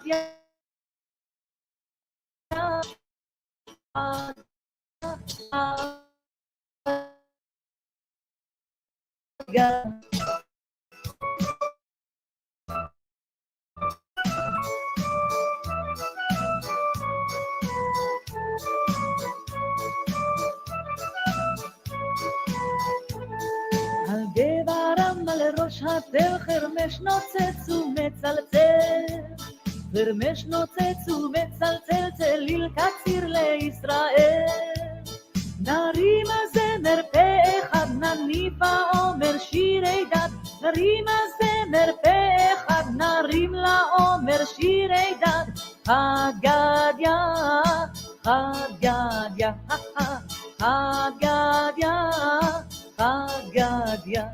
על גברם על ראש התל חרמש נוצץ ומצלצל, חרמש נוצץ ומצלצל, צליל קציר לישראל. נרים הזמר פה אחד, נניף העומר שירי דת, נרים הזמר פה אחד, נרים לעומר שירי דת. חגדיה, חגדיה, חגדיה, חגדיה.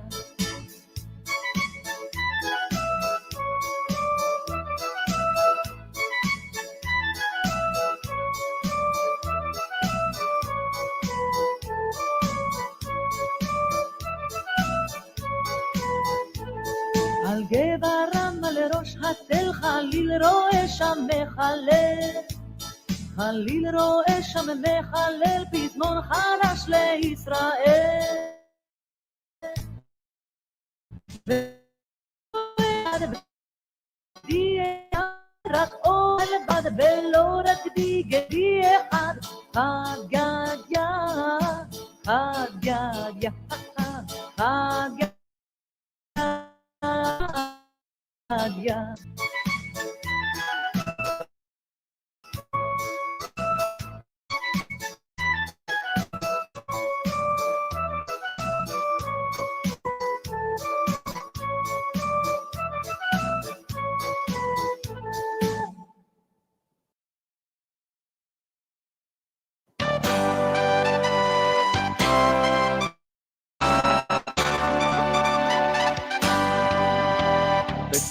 על גברם על ראש התל חליל רואה שם מחלל, חליל רואה שם מחלל, פזמון חדש לישראל. רק אוהל בד ולא רק דיגי אחד. חגדיה, חגדיה, חגדיה.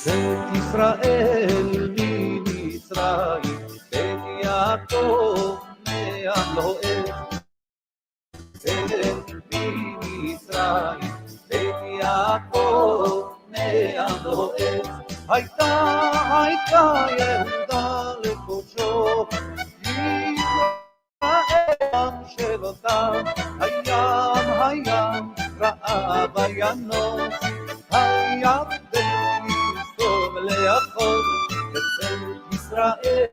בית ישראל ממצרים, בית יעקב מהלוהב. בית ממצרים, בית יעקב מהלוהב. הייתה יהודה לקודשו, ישראל של אותם. הים ראה וינוס, הירדן יסתום לאחור. אצל ישראל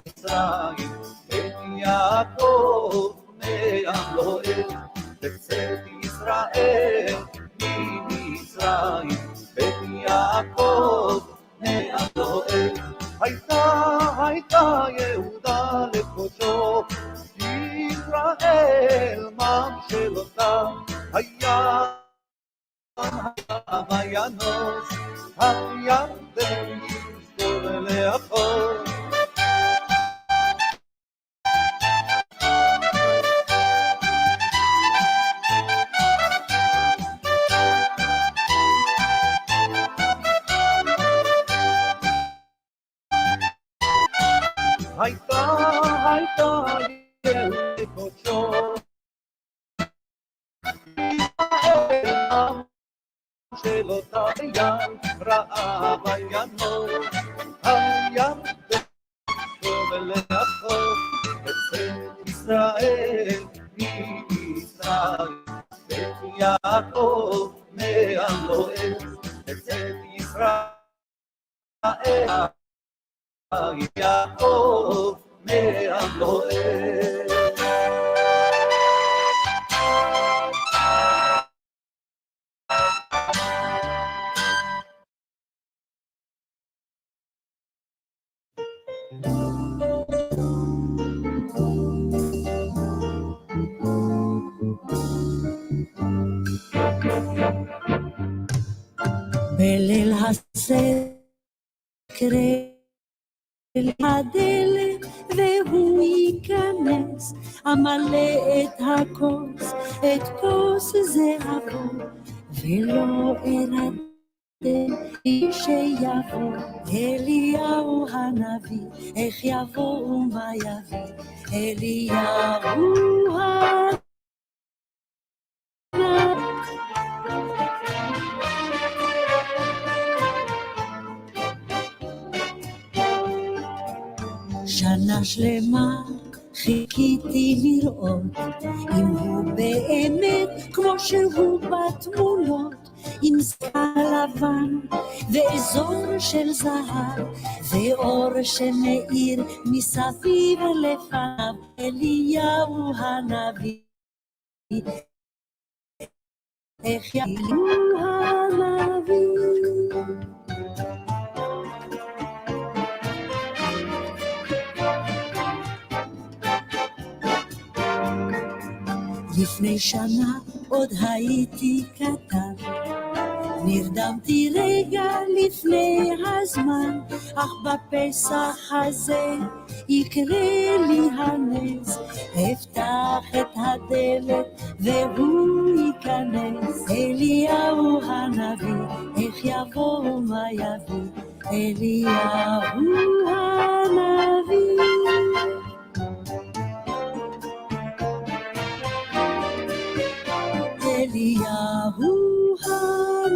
מצרים, בית יעקב מעם לוהב. אצל ישראל ממצרים, בית יעקב מעם לוהב. הייתה יהודה לקודשו, ישראל ממשלותה. הים וינוס, הירדן יסתור לאחור. הייתה ילד קודשו, ישראל של אותה ים ראה וינוס, הירדן יסתור לאחור. אצל ישראל ממצרים, בית יעקב מעם לוהב. אצל ישראל יעקב מעם לוהב. בליל הסקרן אל הדלת והוא ייכנס, המלא את הכוס, את כוס זהבו, ולא ארדם איש שיבוא. אליהו הנביא, איך יבוא ומה יביא? אליהו הנביא. שנה שלמה חיכיתי לראות אם הוא באמת כמו שהוא בתמונות, עם זקן לבן ואזור של זהב ואור שמאיר מסביב לפניו, אליהו הנביא. איך יאילו הנביא. לפני שנה עוד הייתי קטן, נרדמתי רגע לפני הזמן, אך בפסח הזה יקרה לי הנס, אפתח את הדלת והוא ייכנס, אליהו הנביא, איך יבוא מה יביא, אליהו הנביא. אליהו הנביא.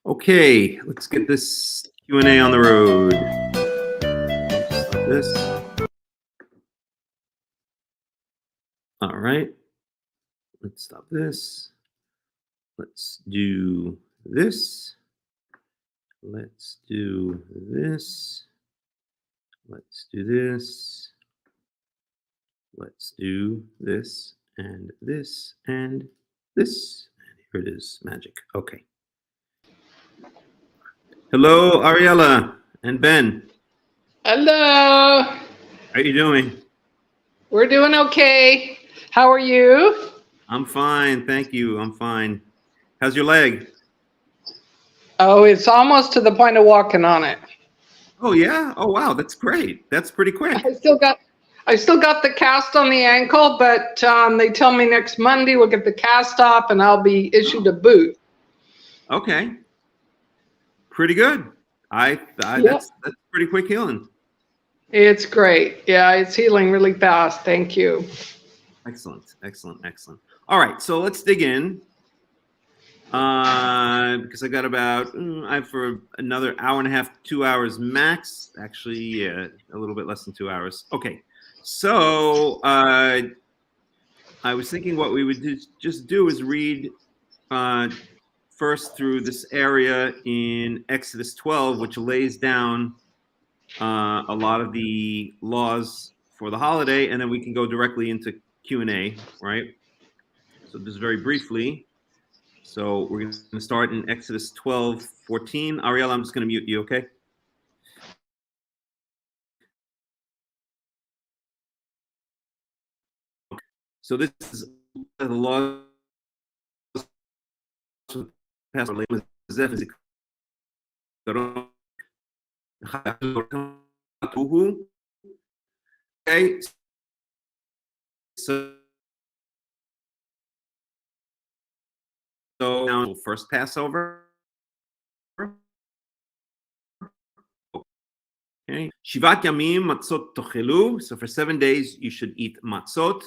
Okay, let's get this Q&A on the road. Stop this. All right, let's stop this. Let's do this. Let's do this. Let's do this. Let's do this and this and this. And here it is, magic. Okay. Hello, Ariella and Ben. Hello. How are you doing? We're doing okay. How are you? I'm fine, thank you. I'm fine. How's your leg? Oh, it's almost to the point of walking on it. Oh yeah. Oh wow, that's great. That's pretty quick. I still got the cast on the ankle, but they tell me next Monday we'll get the cast off and I'll be issued a boot. Okay. Pretty good. That's pretty quick healing. It's great. Yeah, it's healing really fast. Thank you. Excellent, excellent, excellent. All right, so let's dig in. Because I got about for another hour and a half, 2 hours max. Actually, yeah, a little bit less than 2 hours. Okay, so I was thinking what we would just do is read first through this area in Exodus 12, which lays down a lot of the laws for the holiday, and then we can go directly into Q&A, right? So just very briefly. So we're going to start in Exodus 12:14. Ariel, I'm just going to mute you, okay? So this is the law Passover. Okay. So now first Passover. Okay. Shivat yamim matzot tochelu. So for 7 days you should eat matzot.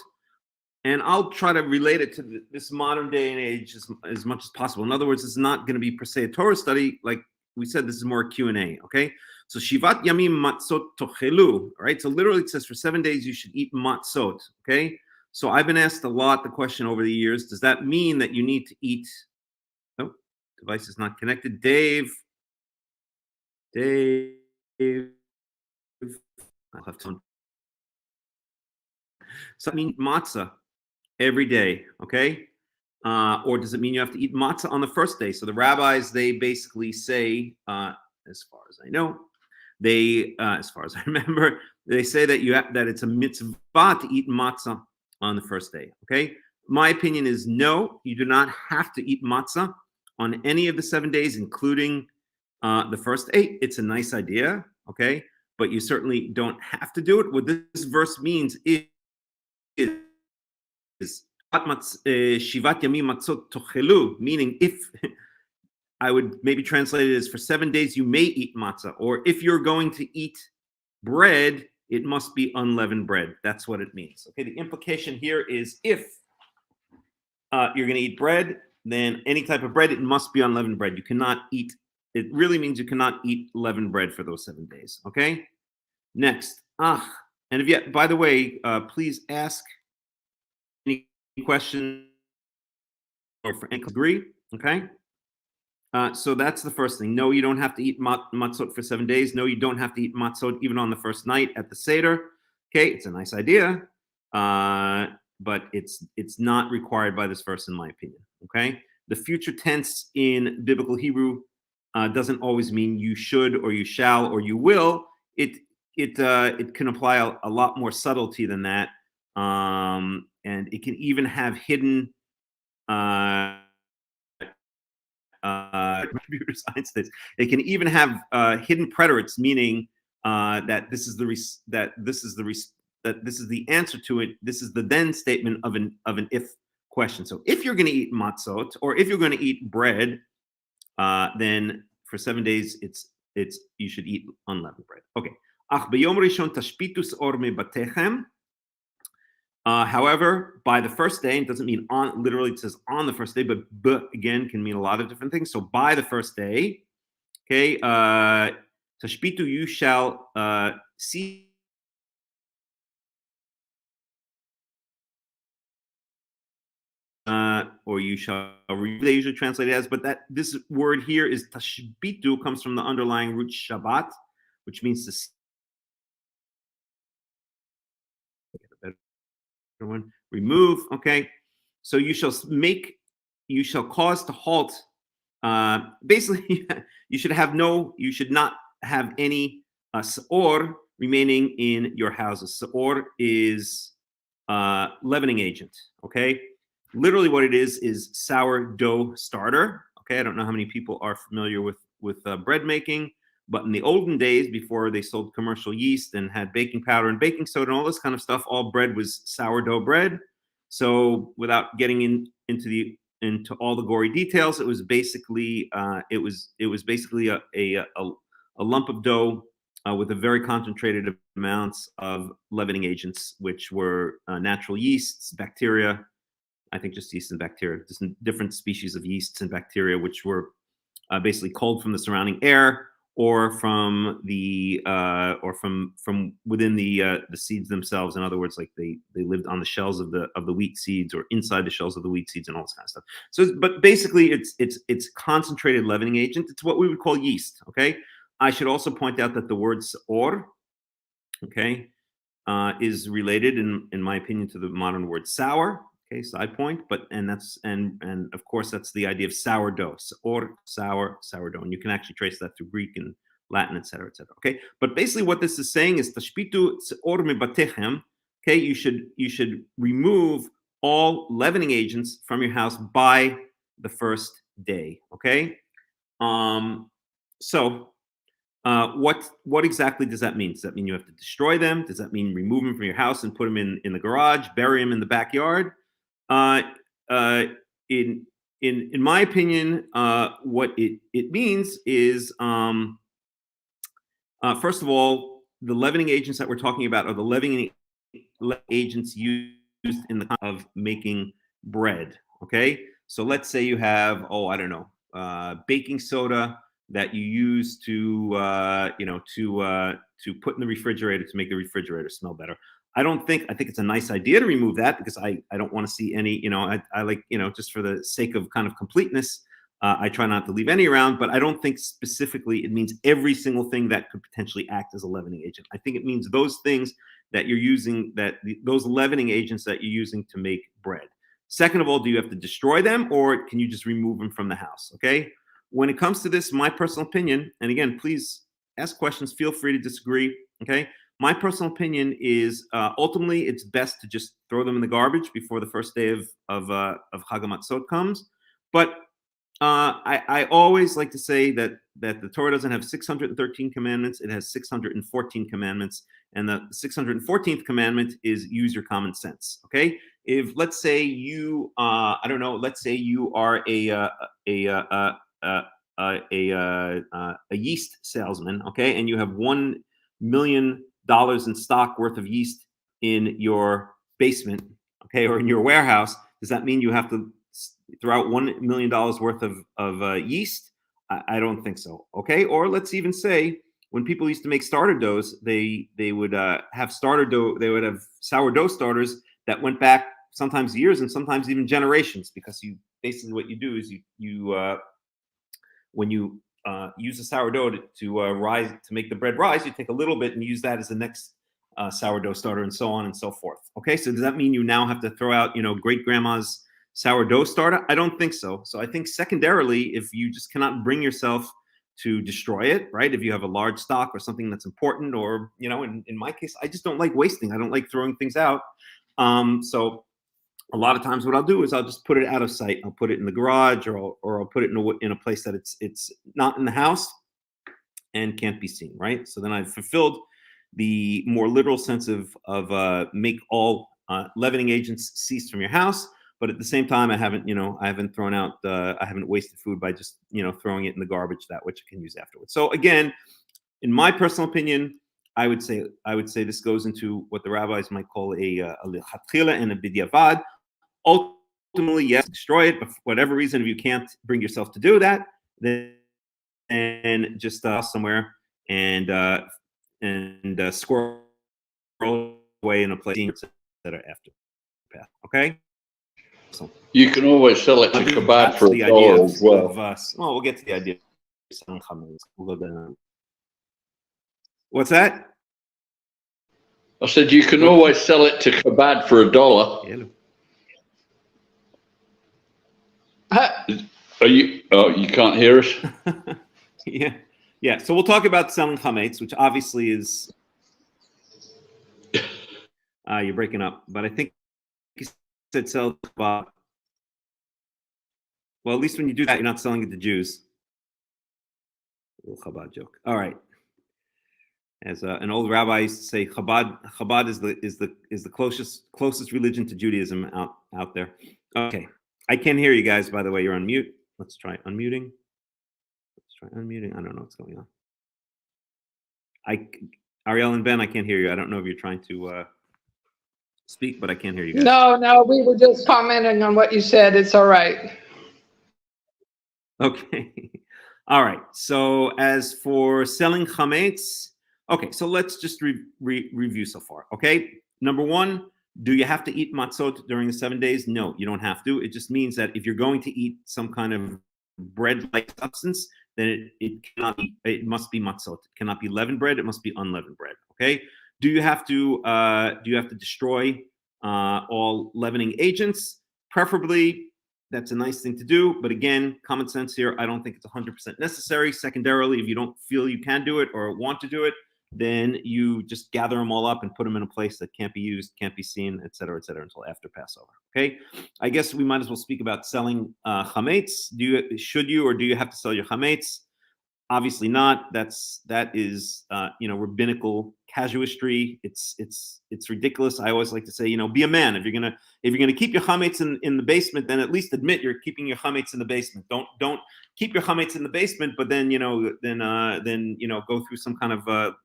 And I'll try to relate it to this modern day and age as much as possible. In other words, it's not going to be per se a Torah study. Like we said, this is more Q&A, okay? So Shivat Yamim Matzot Tochelu, right? So literally it says for 7 days you should eat matzot, okay? So I've been asked a lot the question over the years, does that mean that you need to eat? Oh, device is not connected. Dave. I'll have to. So that means matzah every day, okay? Or does it mean you have to eat matzah on the first day? So the rabbis, they basically say, as far as I know, as far as I remember, they say that that it's a mitzvah to eat matzah on the first day, okay? My opinion is no, you do not have to eat matzah on any of the 7 days, including the first 8. It's a nice idea, okay? But you certainly don't have to do it. What this verse means is Shivat Yamim Matzot Tochelu, meaning if I would maybe translate it as for 7 days you may eat matzah, or if you're going to eat bread, it must be unleavened bread. That's what it means. Okay, the implication here is if you're going to eat bread, then any type of bread, it must be unleavened bread. You cannot eat, it really means you cannot eat leavened bread for those 7 days. Okay. Next. And if you, by the way, please ask any questions or for any degree. Okay. So that's the first thing. No, you don't have to eat matzot for 7 days. No, you don't have to eat matzot even on the first night at the Seder. Okay, it's a nice idea, but it's not required by this verse, in my opinion. Okay, the future tense in biblical Hebrew doesn't always mean you should or you shall or you will. It can apply a lot more subtlety than that, and it can even have hidden. Computer science things. It can even have hidden preterites, meaning that this is the answer to it. This is the then statement of an if question. So if you're going to eat matzot or if you're going to eat bread, then for 7 days it's you should eat unleavened bread. Okay. Ach b'yom rishon tashpitus or mebatechem. However, by the first day, it doesn't mean on, literally it says on the first day, but again can mean a lot of different things. So by the first day, okay, tashpitu, you shall see. Or you shall read, they usually translate it as, but that this word here is tashpitu, comes from the underlying root Shabbat, which means to see. One, remove. Okay, so you shall cause to halt. Basically, you should not have any seor remaining in your houses. Seor is leavening agent. Okay, literally what it is sourdough starter. Okay, I don't know how many people are familiar with bread making. But in the olden days, before they sold commercial yeast and had baking powder and baking soda and all this kind of stuff, all bread was sourdough bread. So without getting into all the gory details, it was basically a lump of dough with a very concentrated amounts of leavening agents, which were natural yeasts, bacteria. I think just yeast and bacteria, just different species of yeasts and bacteria, which were basically culled from the surrounding air, or from the from within the seeds themselves. In other words, like they lived on the shells of the wheat seeds or inside the shells of the wheat seeds and all this kind of stuff. So, but basically, it's concentrated leavening agent. It's what we would call yeast. Okay. I should also point out that the word seor, okay, is related, in my opinion, to the modern word sour. Okay, side point, and of course that's the idea of sourdough, or sourdough, and you can actually trace that through Greek and Latin, etc., etc. Okay, but basically what this is saying is tashpitu or mebatechem. Okay, you should remove all leavening agents from your house by the first day. Okay, so what exactly does that mean? Does that mean you have to destroy them? Does that mean remove them from your house and put them in the garage, bury them in the backyard? In my opinion, what it means is, first of all, the leavening agents that we're talking about are the leavening agents used in the of making bread. Okay, so let's say you have, baking soda that you use to put in the refrigerator to make the refrigerator smell better. I think it's a nice idea to remove that, because I don't want to see any, I like, just for the sake of kind of completeness, I try not to leave any around, but I don't think specifically it means every single thing that could potentially act as a leavening agent. I think it means those things that you're using, those leavening agents that you're using to make bread. Second of all, do you have to destroy them, or can you just remove them from the house? Okay. When it comes to this, my personal opinion, and again, please ask questions, feel free to disagree. Okay. My personal opinion is ultimately it's best to just throw them in the garbage before the first day of Hakham Melech comes. But I always like to say that the Torah doesn't have 613 commandments; it has 614 commandments, and the 614th commandment is use your common sense. Okay, if let's say you let's say you are a yeast salesman, okay, and you have $1 million in stock worth of yeast in your basement, okay, or in your warehouse. Does that mean you have to throw out $1 million worth of yeast? I don't think so. Okay, or let's even say when people used to make starter doughs, they would have starter dough. They would have sourdough starters that went back sometimes years and sometimes even generations, because you basically what you do is you when you use a sourdough to make the bread rise, you take a little bit and use that as the next sourdough starter, and so on and so forth. Okay, so does that mean you now have to throw out, great grandma's sourdough starter? I don't think so. So I think secondarily, if you just cannot bring yourself to destroy it, right? If you have a large stock or something that's important, or in my case, I just don't like wasting. I don't like throwing things out. So a lot of times what I'll do is I'll just put it out of sight. I'll put it in the garage, or I'll put it in a place that it's not in the house and can't be seen, right? So then I've fulfilled the more literal sense of make all leavening agents cease from your house. But at the same time, I haven't thrown out, I haven't wasted food by just, throwing it in the garbage, that which I can use afterwards. So again, in my personal opinion, I would say this goes into what the rabbis might call a lechatchila and a b'diavad. Ultimately, yes, destroy it, but for whatever reason, if you can't bring yourself to do that, then just somewhere and squirrel away in a place that are after path. Okay. So you can always sell it to kebab for $1 as well. Well, we'll get to the idea. What's that? I said you can always sell it to kebab for $1. Are you? Oh, you can't hear us? Yeah. So we'll talk about selling chametz, which obviously is you're breaking up, but I think you said sell kebab. Well, at least when you do that, you're not selling it to Jews. A little Chabad joke. All right. As an old rabbi used to say, Chabad is the closest religion to Judaism out there. Okay. I can't hear you guys, by the way. You're on mute. Let's try unmuting. I don't know what's going on. Ariel and Ben, I can't hear you. I don't know if you're trying to speak, but I can't hear you guys. No, we were just commenting on what you said. It's all right. Okay. All right. So as for selling chametz, okay, so let's just review so far. Okay. Number one, do you have to eat matzot during the 7 days? No, you don't have to. It just means that if you're going to eat some kind of bread-like substance, then it must be matzot. It cannot be leavened bread. It must be unleavened bread. Okay. Do you have to destroy all leavening agents? Preferably, that's a nice thing to do. But again, common sense here. I don't think it's 100% necessary. Secondarily, if you don't feel you can do it or want to do it, then you just gather them all up and put them in a place that can't be used, can't be seen, et cetera, until after Passover. Okay. I guess we might as well speak about selling chametz. Should you or do you have to sell your chametz? Obviously not. That is rabbinical casuistry. It's ridiculous. I always like to say, be a man. If you're gonna keep your chametz in the basement, then at least admit you're keeping your chametz in the basement. Don't keep your chametz in the basement, but then go through some kind of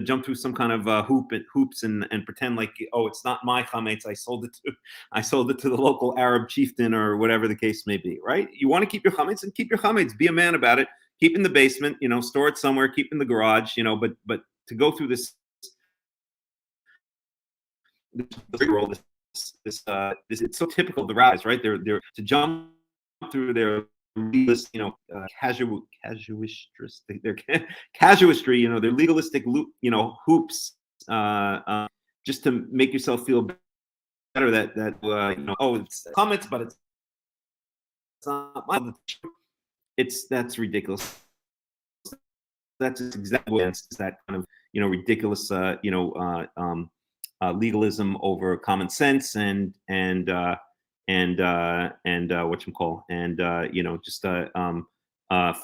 jump through some kind of hoops and pretend like, oh, it's not my chametz. I sold it to the local Arab chieftain or whatever the case may be. Right? You want to keep your chametz and keep your chametz. Be a man about it. Keep in the basement. Store it somewhere. Keep in the garage. But to go through this world, this it's so typical of the rabbis, right? They're to jump through their legalist, casuistry, their legalistic hoops, just to make yourself feel better that oh, it's comments, but it's not my. That's ridiculous. That's exactly that kind of ridiculous legalism over common sense and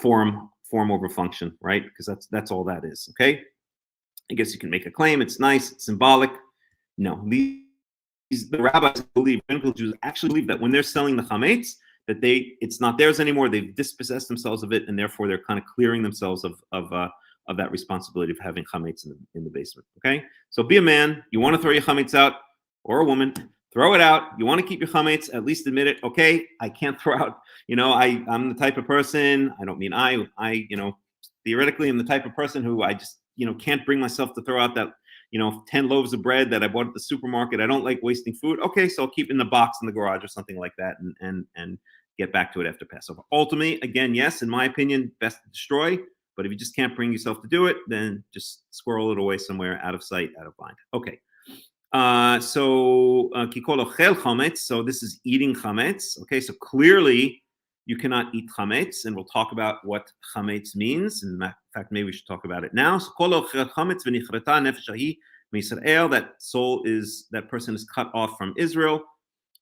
form over function, right? Because that's all that is. Okay. I guess you can make a claim. It's nice. It's symbolic. No, the rabbis believe, rabbinical Jews actually believe that when they're selling the chametz, that it's not theirs anymore. They've dispossessed themselves of it, and therefore they're kind of clearing themselves of that responsibility of having chametz in the basement. Okay, so be a man. You want to throw your chametz out, or a woman, Throw it out. You want to keep your chametz, at least admit it. Okay, I can't throw out, I'm the type of person, I don't mean theoretically I'm the type of person who I just, can't bring myself to throw out that, 10 loaves of bread that I bought at the supermarket. I don't like wasting food. Okay, so I'll keep it in the box in the garage or something like that and get back to it after Passover. Ultimately, again, yes, in my opinion, best to destroy. But if you just can't bring yourself to do it, then just squirrel it away somewhere out of sight, out of mind. Okay. Kikol ochel chametz. So this is eating chametz. Okay, so clearly you cannot eat chametz, and we'll talk about what chametz means. In fact, maybe we should talk about it now. So kol ochel chametz v'nichrata nefesh hahi meYisrael. That person is cut off from Israel.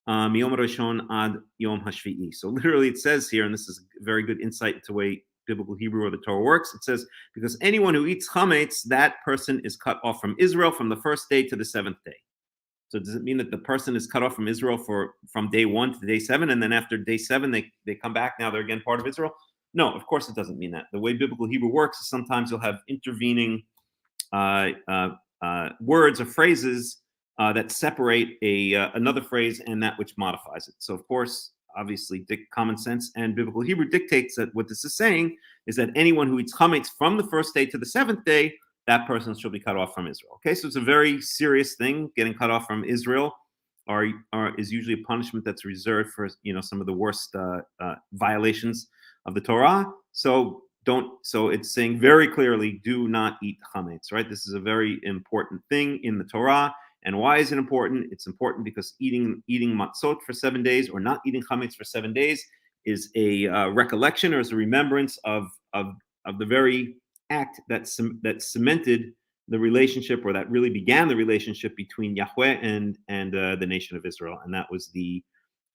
Miyom rishon ad yom hashvi'i. So literally, it says here, and this is a very good insight into the way biblical Hebrew or the Torah works. It says, because anyone who eats chametz, that person is cut off from Israel from the first day to the seventh day. So does it mean that the person is cut off from Israel from day 1 to day 7, and then after day 7 they come back, now they're again part of Israel? No, of course it doesn't mean that. The way biblical Hebrew works is sometimes you'll have intervening words or phrases that separate another phrase and that which modifies it. So of course, obviously, common sense and biblical Hebrew dictates that what this is saying is that anyone who eats chametz from the first day to the 7th day, that person shall be cut off from Israel. Okay, so it's a very serious thing. Getting cut off from Israel is usually a punishment that's reserved for some of the worst violations of the Torah. So it's saying very clearly, do not eat chametz. Right, this is a very important thing in the Torah. And why is it important? It's important because eating matzot for 7 days or not eating chametz for 7 days is a recollection or is a remembrance of the very act that cemented the relationship, or that really began the relationship between Yahweh and the nation of Israel, and that was the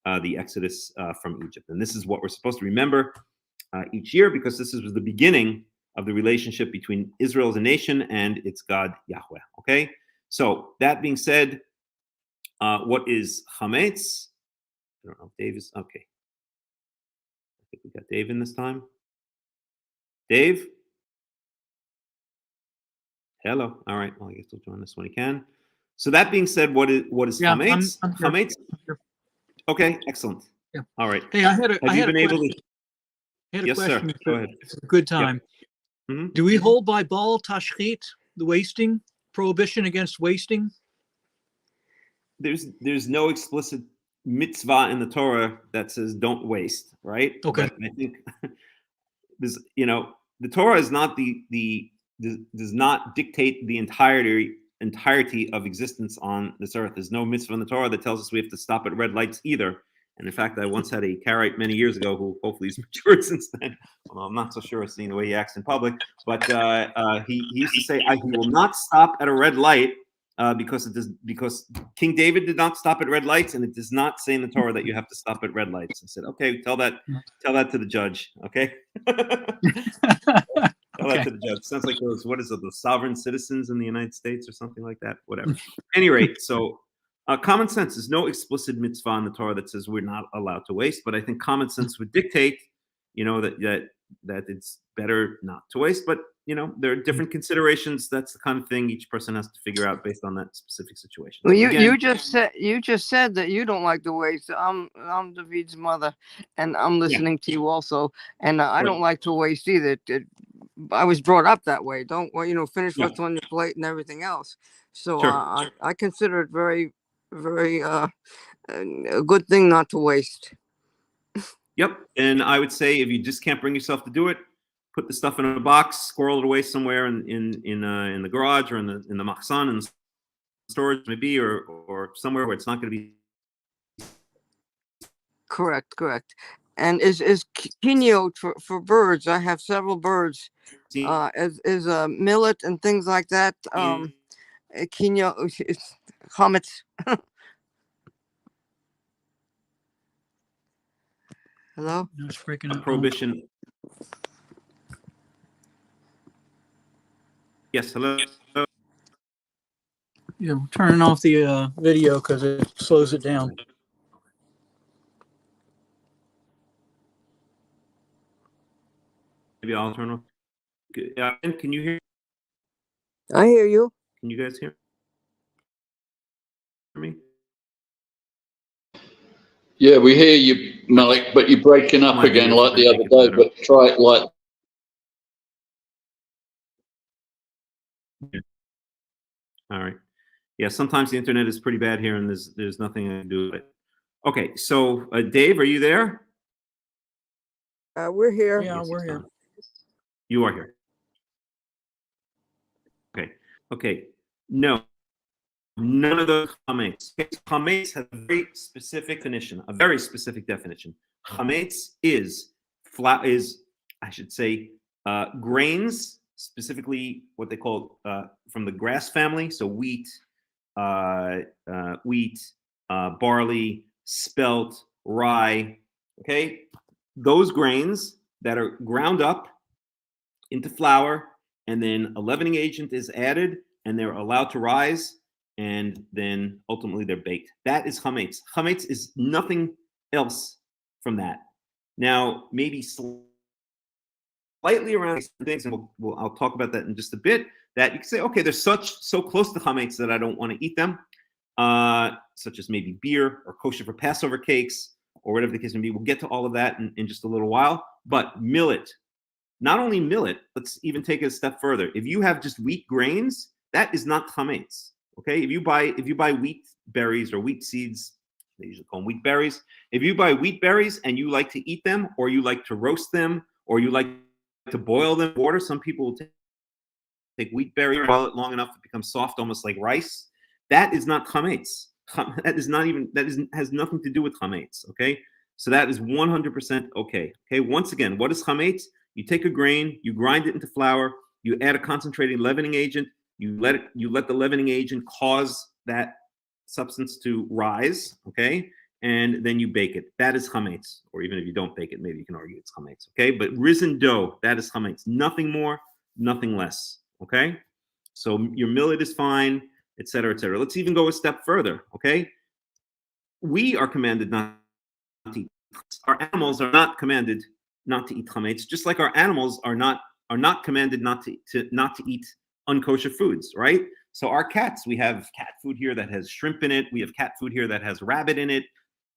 Exodus from Egypt. And this is what we're supposed to remember each year, because this was the beginning of the relationship between Israel as a nation and its God Yahweh. Okay. So that being said, what is chametz? I don't know if Dave is okay. I think we got Dave in this time. Dave? Hello. All right. Well, I guess he'll join us when he can. So that being said, what is chametz? I'm here. Chametz? Okay, excellent. Yeah. All right. Hey, I had a question. Yes, sir. Go ahead. It's a good time. Yep. Mm-hmm. Do we hold by bal tashchit, the wasting prohibition against wasting? There's no explicit mitzvah in the Torah that says don't waste, right? Okay. But I think there's the Torah is not does not dictate the entirety of existence on this earth. There's no mitzvah in the Torah that tells us we have to stop at red lights either. And in fact, I once had a Karaite many years ago who hopefully he's matured since then. Well, I'm not so sure seeing the way he acts in public, but he used to say, he will not stop at a red light because King David did not stop at red lights, and it does not say in the Torah that you have to stop at red lights. I said, okay, tell that to the judge, okay? Tell that to the judge. Sounds like those, what is it, the sovereign citizens in the United States or something like that, whatever. At any rate, so common sense. There's no explicit mitzvah in the Torah that says we're not allowed to waste, but I think common sense would dictate, that it's better not to waste. But there are different considerations. That's the kind of thing each person has to figure out based on that specific situation. Well, So again, you just said that you don't like to waste. I'm David's mother, and I'm listening to you also, and I don't like to waste either. I was brought up that way. Don't finish what's on your plate and everything else. So Sure. I consider it very, very a good thing not to waste. Yep. And I would say if you just can't bring yourself to do it, put the stuff in a box, squirrel it away somewhere in the garage or in the machzan, in the storage maybe, or somewhere where it's not going to be. Correct. And is quinoa for birds? I have several birds. Is millet and things like that. Quinoa, chametz. Hello? No, it's freaking out. Prohibition. Yes, hello. Yeah, we're turning off the video because it slows it down. Maybe I'll turn off. Can you hear? I hear you. Can you guys hear me? Yeah, we hear you, Malik, but you're breaking up Might be again if like I the make other it day, better. but try it like. All right. Yeah, sometimes the internet is pretty bad here, and there's nothing I can do with it. Okay, so Dave, are you there? We're here. Yeah, Yes, we're he's here. gone. You are here. Okay. Okay. No, none of those chametz. Chametz has a very specific definition. A very specific definition. Chametz is I should say, grains, specifically what they call from the grass family. So wheat, barley, spelt, rye. Okay, those grains that are ground up into flour, and then a leavening agent is added, and they're allowed to rise, and then ultimately they're baked. That is chametz. Chametz is nothing else from that. Now, maybe slightly around things, and I'll talk about that in just a bit. That you can say, okay, they're so close to chametz that I don't want to eat them, such as maybe beer or kosher for Passover cakes or whatever the case may be. We'll get to all of that in just a little while. But millet, not only millet, let's even take it a step further. If you have just wheat grains, that is not chametz. Okay, if you buy wheat berries or wheat seeds, they usually call them wheat berries. If you buy wheat berries and you like to eat them, or you like to roast them, or you like to boil them in water, some people will take wheat berry, boil it long enough to become soft, almost like rice. That is not chametz. Has nothing to do with chametz. Okay, so that is 100% okay. Okay, once again, what is chametz? You take a grain, you grind it into flour, you add a concentrated leavening agent, you let the leavening agent cause that substance to rise, okay, and then you bake it. That is chametz. Or even if you don't bake it, maybe you can argue it's chametz, okay? But risen dough, that is chametz. Nothing more, nothing less, okay? So your millet is fine, etc., etc. Let's even go a step further, okay? We are commanded not to eat. Our animals are not commanded not to eat chametz, just like our animals are not commanded not to eat unkosher foods, right? So our cats, we have cat food here that has shrimp in it. We have cat food here that has rabbit in it.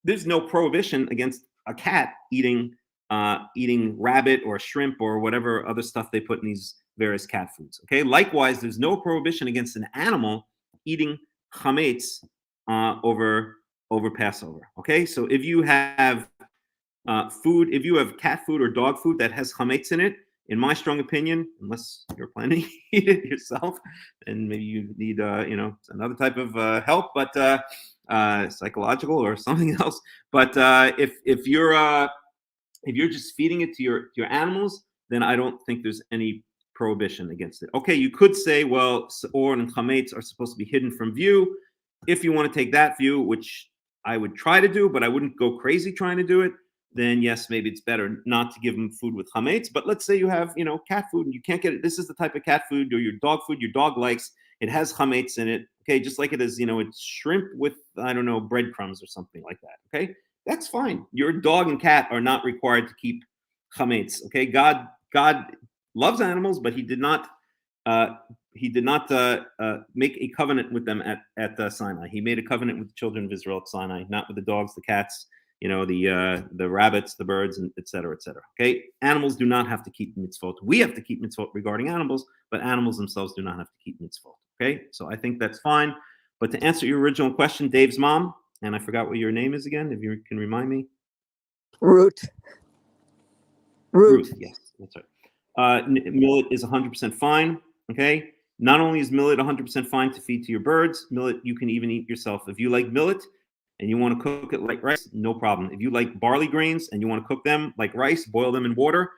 There's no prohibition against a cat eating rabbit or shrimp or whatever other stuff they put in these various cat foods. Okay. Likewise, there's no prohibition against an animal eating chametz over Passover. Okay. So if you have if you have cat food or dog food that has chametz in it, in my strong opinion, unless you're planning to eat it yourself, and maybe you need another type of help, but psychological or something else. But if you're just feeding it to your animals, then I don't think there's any prohibition against it. Okay, you could say, well, seor and chametz are supposed to be hidden from view. If you want to take that view, which I would try to do, but I wouldn't go crazy trying to do it, then yes, maybe it's better not to give them food with chametz. But let's say you have, cat food and you can't get it. This is the type of cat food or your dog food your dog likes. It has chametz in it. Okay, just like it is, it's shrimp with, I don't know, breadcrumbs or something like that. Okay, that's fine. Your dog and cat are not required to keep chametz. Okay, God loves animals, but He did not make a covenant with them at Sinai. He made a covenant with the children of Israel at Sinai, not with the dogs, the cats, the rabbits, the birds, and et cetera, et cetera. Okay, animals do not have to keep mitzvot. We have to keep mitzvot regarding animals, but animals themselves do not have to keep mitzvot. Okay, so I think that's fine. But to answer your original question, Dave's mom, and I forgot what your name is again, if you can remind me. Ruth. Yes, that's right. Millet is 100% fine. Okay, not only is millet 100% fine to feed to your birds, millet you can even eat yourself. If you like millet and you want to cook it like rice, no problem. If you like barley grains and you want to cook them like rice, boil them in water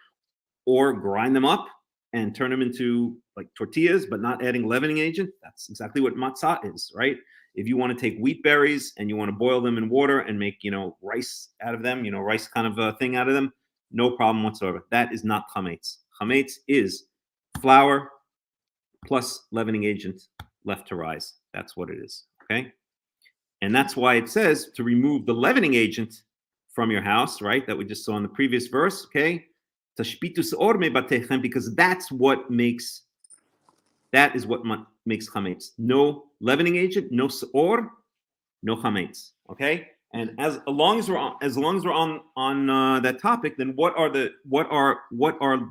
or grind them up and turn them into like tortillas, but not adding leavening agent, that's exactly what matzah is, right? If you want to take wheat berries and you want to boil them in water and make, rice out of them, rice kind of a thing out of them, no problem whatsoever. That is not chametz. Chametz is flour plus leavening agent left to rise. That's what it is, okay? And that's why it says to remove the leavening agent from your house, right? That we just saw in the previous verse, okay? Because that is what makes chametz. No leavening agent, no seor, no chametz, okay? And as long as we're on that topic, then what are the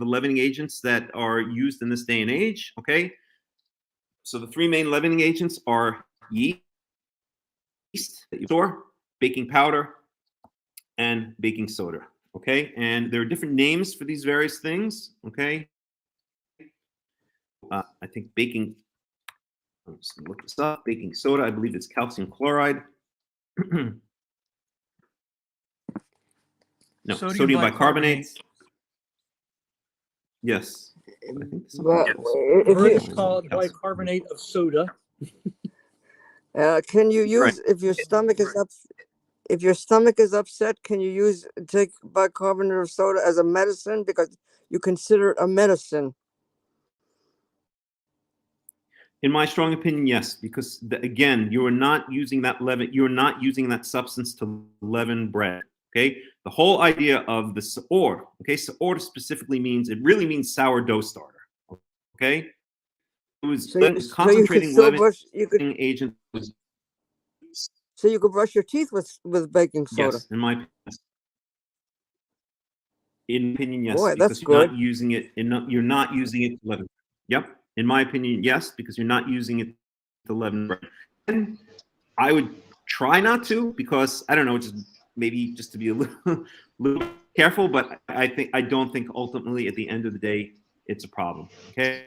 leavening agents that are used in this day and age? Okay, so the three main leavening agents are yeast that you store, baking powder, and baking soda. Okay, and there are different names for these various things. Okay, I think baking. I'm just gonna look this up. Baking soda, I believe it's calcium chloride. No, sodium bicarbonate. Yes. I think But I've heard it's called bicarbonate of soda. can you use Right. if your stomach is up? If your stomach is upset, can you take bicarbonate of soda as a medicine because you consider it a medicine? In my strong opinion, yes, because again, you are not using that leaven. You're not using that substance to leaven bread. Okay, the whole idea of the sa'or. Okay, sa'or specifically really means sourdough starter. Okay, it was concentrating leavening agent. So you could brush your teeth with baking soda. Yes, in my opinion, yes. Boy, because that's you're good. not using it. You're not using it to leaven. Yep. In my opinion, yes, because you're not using it to leaven bread. And I would try not to, because I don't know, maybe just to be a little careful. But I don't think ultimately at the end of the day it's a problem. Okay.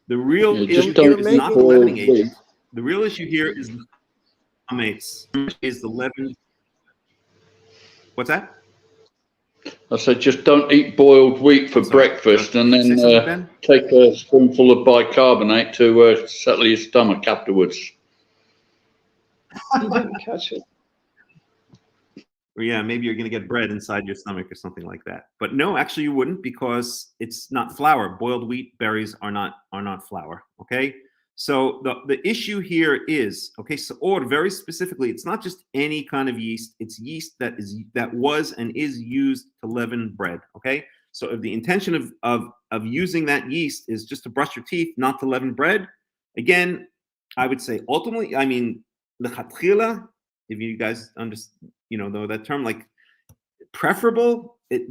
The real issue here is not the leavening agent. The real issue here is the chametz, is the leaven. What's that? I said, just don't eat boiled wheat for breakfast, and then take a spoonful of bicarbonate to settle your stomach afterwards. You didn't catch it. Or yeah, maybe you're going to get bread inside your stomach or something like that. But no, actually you wouldn't, because it's not flour. Boiled wheat berries are not flour. Okay. So the issue here is, okay, so very specifically, it's not just any kind of yeast. It's yeast that was and is used to leaven bread. Okay. So if the intention of using that yeast is just to brush your teeth, not to leaven bread, again, I would say ultimately, I mean, lechatchila, if you guys understand, know that term, like preferable, it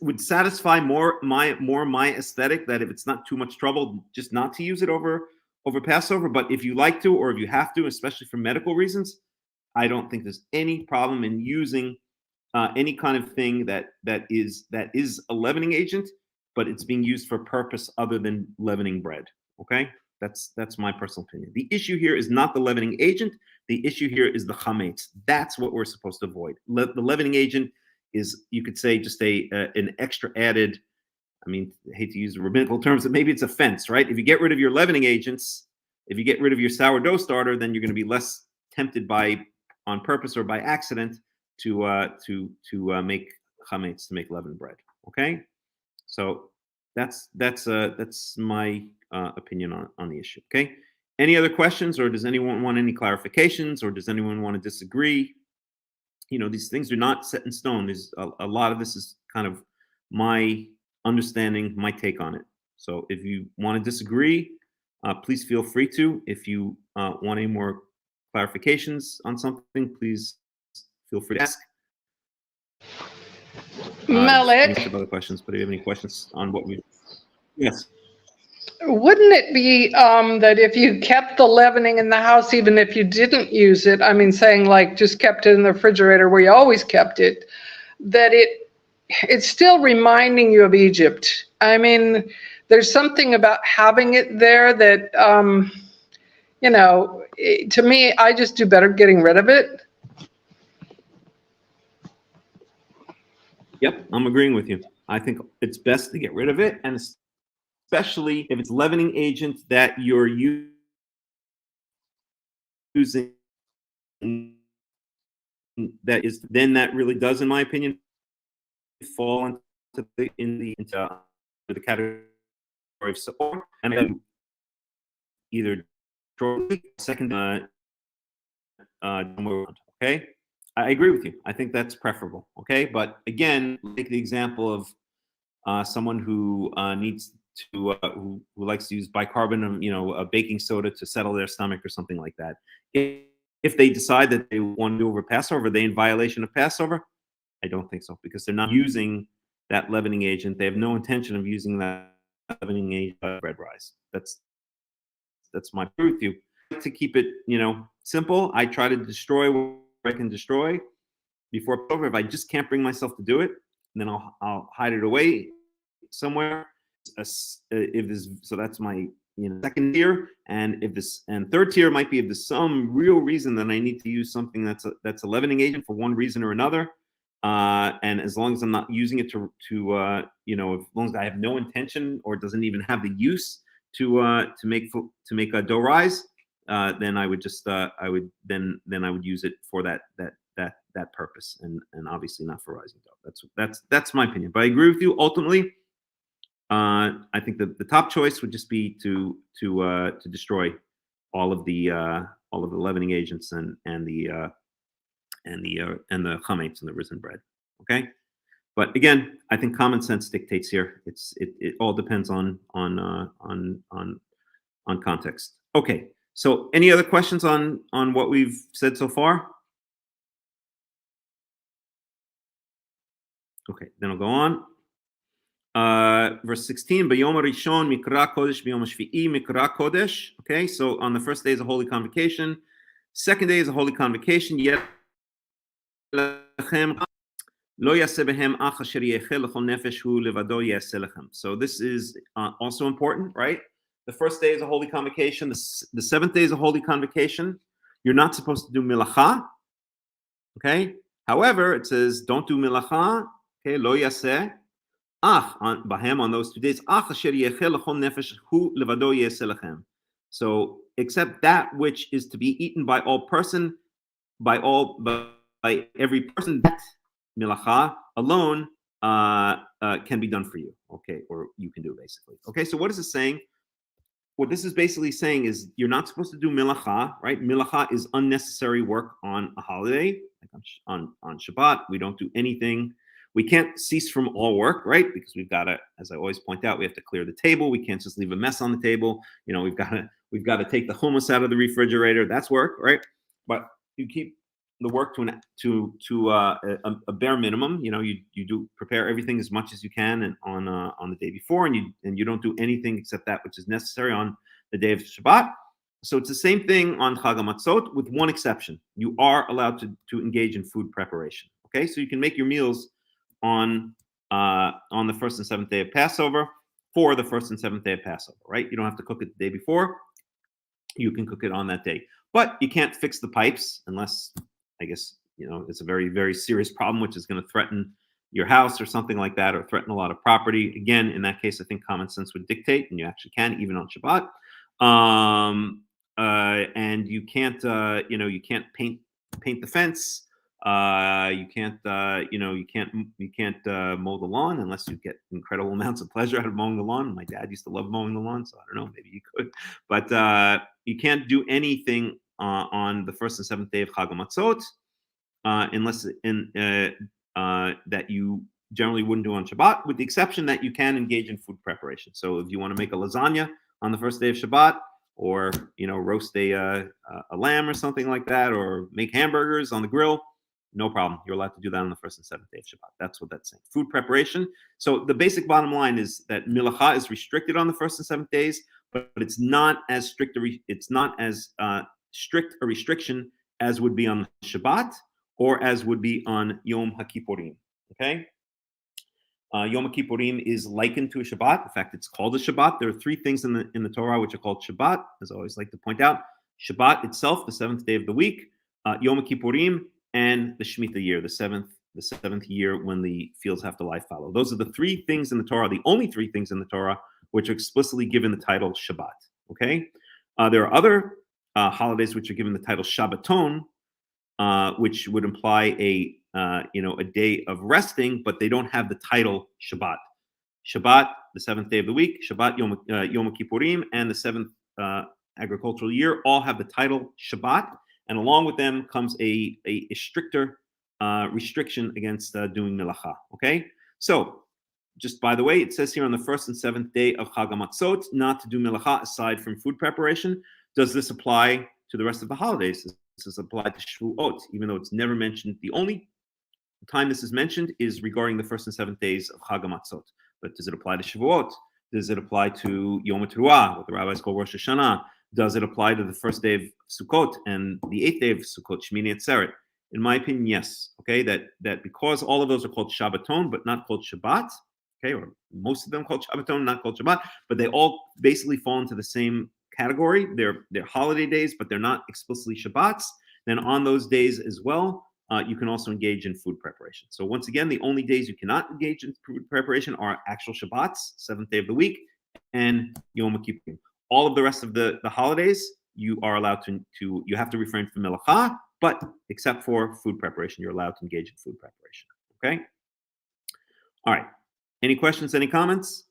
would satisfy more my aesthetic, that if it's not too much trouble, just not to use it over Passover. But if you like to, or if you have to, especially for medical reasons, I don't think there's any problem in using any kind of thing that is a leavening agent, but it's being used for purpose other than leavening bread. Okay, that's my personal opinion. The issue here is not the leavening agent. The issue here is the chametz. That's what we're supposed to avoid. The leavening agent is, you could say, just an extra added. I mean, I hate to use the rabbinical terms, but maybe it's a fence, right? If you get rid of your leavening agents, if you get rid of your sourdough starter, then you're going to be less tempted on purpose or by accident to make chametz, to make leavened bread. Okay, so that's my opinion on the issue. Okay, any other questions, or does anyone want any clarifications, or does anyone want to disagree? These things are not set in stone. There's a lot of this is kind of my understanding, my take on it. So if you want to disagree, please feel free to. If you want any more clarifications on something, please feel free to ask. Melech, other questions, but do you have any questions on what we? Yes. Wouldn't it be that if you kept the leavening in the house, even if you didn't use it, I mean, saying like just kept it in the refrigerator where you always kept it, that it's still reminding you of Egypt? I mean, there's something about having it there that, to me, I just do better getting rid of it. Yep, I'm agreeing with you. I think it's best to get rid of it, and especially if it's leavening agent that you're using, that really does, in my opinion, fall into the category of support, and then either second okay. I agree with you. I think that's preferable. Okay, but again, take the example of someone who needs to who likes to use bicarbonate, baking soda to settle their stomach or something like that. if they decide that they want to do over Passover, are they in violation of Passover? I don't think so, because they're not using that leavening agent. They have no intention of using that leavening agent bread rise. That's my view with you. To keep it, simple, I try to destroy what I can destroy before Passover. If I just can't bring myself to do it, then I'll hide it away somewhere. So that's my second tier, and third tier might be if there's some real reason that I need to use something that's a leavening agent for one reason or another, and as long as I'm not using it to as long as I have no intention or doesn't even have the use to make a dough rise, then I would just I would use it for that purpose, and obviously not for rising dough. That's my opinion, but I agree with you ultimately. I think that the top choice would just be to destroy all of the leavening agents and the chametz and the risen bread. Okay, but again, I think common sense dictates here. It all depends on context. Okay, so any other questions on what we've said so far? Okay, then I'll go on. Verse 16, B'yom Rishon Mikra Kodesh, B'yom Shvi'i Mikra Kodesh. Okay, so on the first day is a holy convocation. Second day is a holy convocation. Yet Lo yaseh behem ach asher yechel lechol nefesh hu levado yaseh lechem. So this is also important, right? The first day is a holy convocation. The seventh day is a holy convocation. You're not supposed to do milacha. Okay. However, it says don't do milacha. Okay, lo yaseh. On those 2 days, so except that which is to be eaten by every person, that milacha alone can be done for you, okay, or you can do basically. Okay, so what is it saying? What this is basically saying is you're not supposed to do milacha, right? Milacha is unnecessary work on a holiday, like on Shabbat. We don't do anything. We can't cease from all work, right? Because we've got to, as I always point out, we have to clear the table. We can't just leave a mess on the table. We've got to take the hummus out of the refrigerator. That's work, right? But you keep the work to a bare minimum. You do prepare everything as much as you can and on the day before, and you don't do anything except that which is necessary on the day of Shabbat. So it's the same thing on Chag HaMatzot, with one exception. You are allowed to engage in food preparation. Okay, so you can make your meals on the first and seventh day of Passover for the first and seventh day of Passover, right? You don't have to cook it the day before. You can cook it on that day, but you can't fix the pipes unless, I guess, it's a very, very serious problem, which is going to threaten your house or something like that, or threaten a lot of property. Again, in that case, I think common sense would dictate, and you actually can, even on Shabbat. And you can't, you can't paint the fence. You can't mow the lawn unless you get incredible amounts of pleasure out of mowing the lawn. My dad used to love mowing the lawn, so I don't know, maybe you could, but you can't do anything on the first and seventh day of Chag HaMatzot unless that you generally wouldn't do on Shabbat, with the exception that you can engage in food preparation. So if you want to make a lasagna on the first day of Shabbat, or roast a lamb or something like that, or make hamburgers on the grill, no problem. You're allowed to do that on the first and seventh day of Shabbat. That's what that's saying. Food preparation. So the basic bottom line is that milacha is restricted on the first and seventh days, but it's not as strict. It's not as strict a restriction as would be on Shabbat or as would be on Yom HaKippurim. Okay. Yom Kippurim is likened to a Shabbat. In fact, it's called a Shabbat. There are three things in the Torah which are called Shabbat, as I always like to point out. Shabbat itself, the seventh day of the week, Yom Kippurim, and the Shemitah year, the seventh year when the fields have to lie fallow. Those are the three things in the Torah, the only three things in the Torah which are explicitly given the title Shabbat. Okay, there are other holidays which are given the title Shabbaton, which would imply a day of resting, but they don't have the title Shabbat. Shabbat, the seventh day of the week, Shabbat, Yom Kippurim, and the seventh agricultural year all have the title Shabbat, and along with them comes a stricter restriction against doing melacha. Okay, so just by the way, it says here on the first and seventh day of Chag HaMatzot not to do melacha aside from food preparation. Does this apply to the rest of the holidays? is applied to Shavuot, even though it's never mentioned. The only time this is mentioned is regarding the first and seventh days of Chag HaMatzot. But does it apply to Shavuot? Does it apply to Yom HaTeruah, what the rabbis call Rosh Hashanah? Does it apply to the first day of Sukkot and the eighth day of Sukkot, Shmini Atzeret? In my opinion, yes. Okay, that because all of those are called Shabbaton, but not called Shabbat. Okay, or most of them called Shabbaton, not called Shabbat, but they all basically fall into the same category. They're holiday days, but they're not explicitly Shabbats. Then on those days as well, you can also engage in food preparation. So once again, the only days you cannot engage in food preparation are actual Shabbats, seventh day of the week, and Yom Kippur. All of the rest of the holidays, you are allowed to you have to refrain from melacha, but except for food preparation, you're allowed to engage in food preparation. Okay? All right. Any questions, any comments?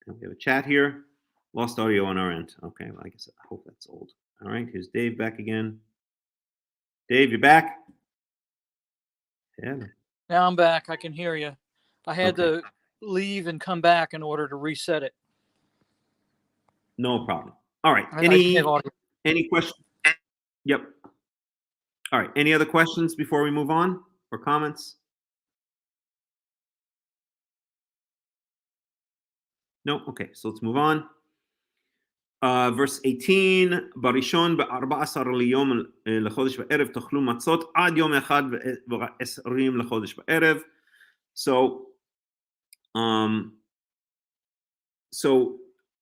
And we have a chat here. Lost audio on our end. Okay, well, I guess I hope that's old. All right, here's Dave back again. Dave, you're back? Yeah. Now I'm back. I can hear you. I had to leave and come back in order to reset it. No problem. All right. Any questions? Yep. All right. Any other questions before we move on or comments? No? Okay, so let's move on. Verse 18, Barishon ב-14 ליום לחודש בערב תאכלו מצות עד יום אחד ו-20 לחודש בערב. So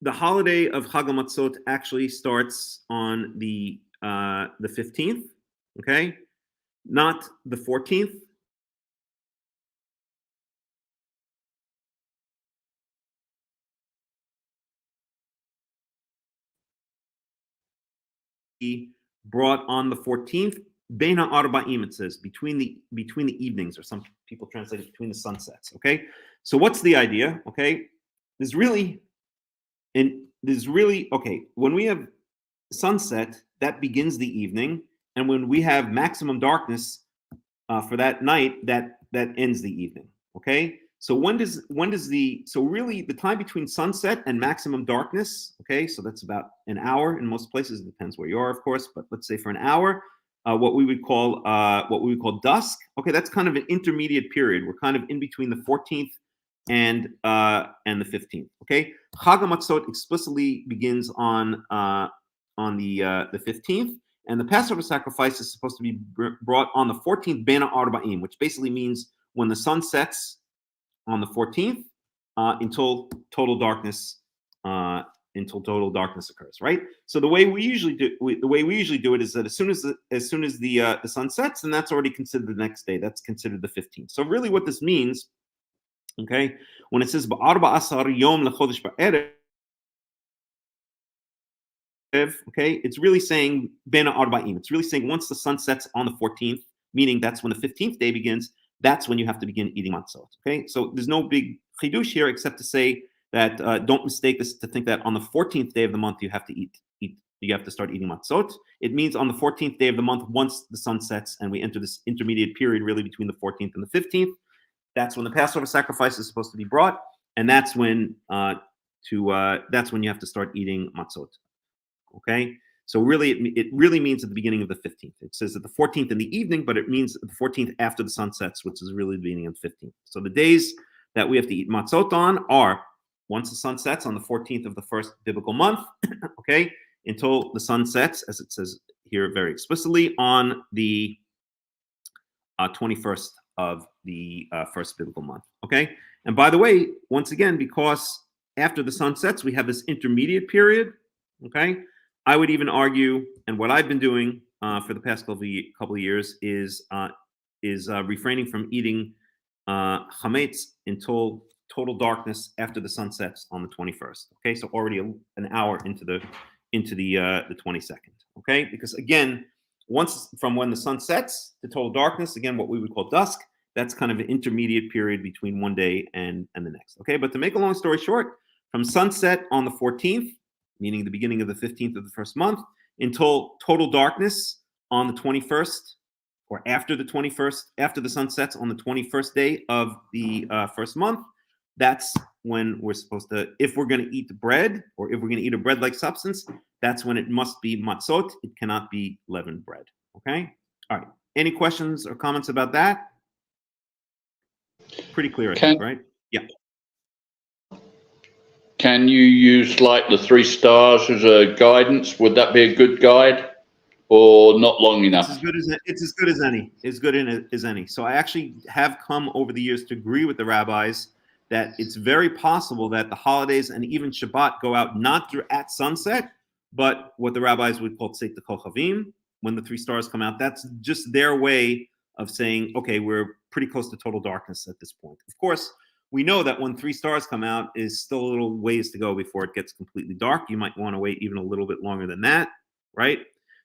the holiday of Chag HaMatzot actually starts on the 15th, okay? Not the 14th. Brought on the 14th, Bein ha'arba'im, it says, between the evenings, or some people translate it between the sunsets. Okay, so what's the idea? Okay, there's really okay. When we have sunset, that begins the evening, and when we have maximum darkness for that night, that ends the evening. Okay. So so really the time between sunset and maximum darkness, okay, so that's about an hour in most places. It depends where you are, of course, but let's say for an hour, what we would call dusk. Okay, that's kind of an intermediate period. We're kind of in between the 14th and the 15th. Okay, Chag HaMatzot explicitly begins on the 15th, and the Passover sacrifice is supposed to be brought on the 14th Bein ha'arba'im, which basically means when the sun sets on the 14th until total darkness occurs, right? So the way we usually do it is that as soon as the sun sets, then that's already considered the next day. That's considered the 15th. So really, what this means, okay, when it says ב-14 יום לחודש בערב, okay, it's really saying Bein ha'arba'im. It's really saying once the sun sets on the 14th, meaning that's when the 15th day begins. That's when you have to begin eating matzot. Okay, so there's no big chidush here except to say that don't mistake this to think that on the 14th day of the month you have to you have to start eating matzot. It means on the 14th day of the month, once the sun sets and we enter this intermediate period, really between the 14th and the 15th, that's when the Passover sacrifice is supposed to be brought, and that's when you have to start eating matzot. Okay. So really, it really means at the beginning of the 15th. It says at the 14th in the evening, but it means the 14th after the sun sets, which is really the beginning of the 15th. So the days that we have to eat matzot on are once the sun sets on the 14th of the first biblical month, okay, until the sun sets, as it says here very explicitly, on the 21st of the first biblical month, okay? And by the way, once again, because after the sun sets, we have this intermediate period, okay? I would even argue, and what I've been doing for the past couple of years is refraining from eating chametz until total darkness after the sun sets on the 21st. Okay, so already an hour into the 22nd. Okay, because again, once from when the sun sets to total darkness, again, what we would call dusk, that's kind of an intermediate period between one day and the next. Okay, but to make a long story short, from sunset on the 14th, meaning the beginning of the 15th of the first month, until total darkness on the 21st, or after the 21st, after the sun sets on the 21st day of the first month, that's when we're supposed to, if we're going to eat the bread, or if we're going to eat a bread-like substance, that's when it must be matzot. It cannot be leavened bread. Okay? All right. Any questions or comments about that? Pretty clear, I think, right? Yeah. Can you use like the 3 stars as a guidance? Would that be a good guide, or not long enough? It's as good as any. As good as any. So I actually have come over the years to agree with the rabbis that it's very possible that the holidays and even Shabbat go out not at sunset, but what the rabbis would call tzeit kochavim, when the 3 stars come out. That's just their way of saying, okay, we're pretty close to total darkness at this point. Of course, we know that when 3 stars come out is still a little ways to go before it gets completely dark. You might want to wait even a little bit longer than that, right?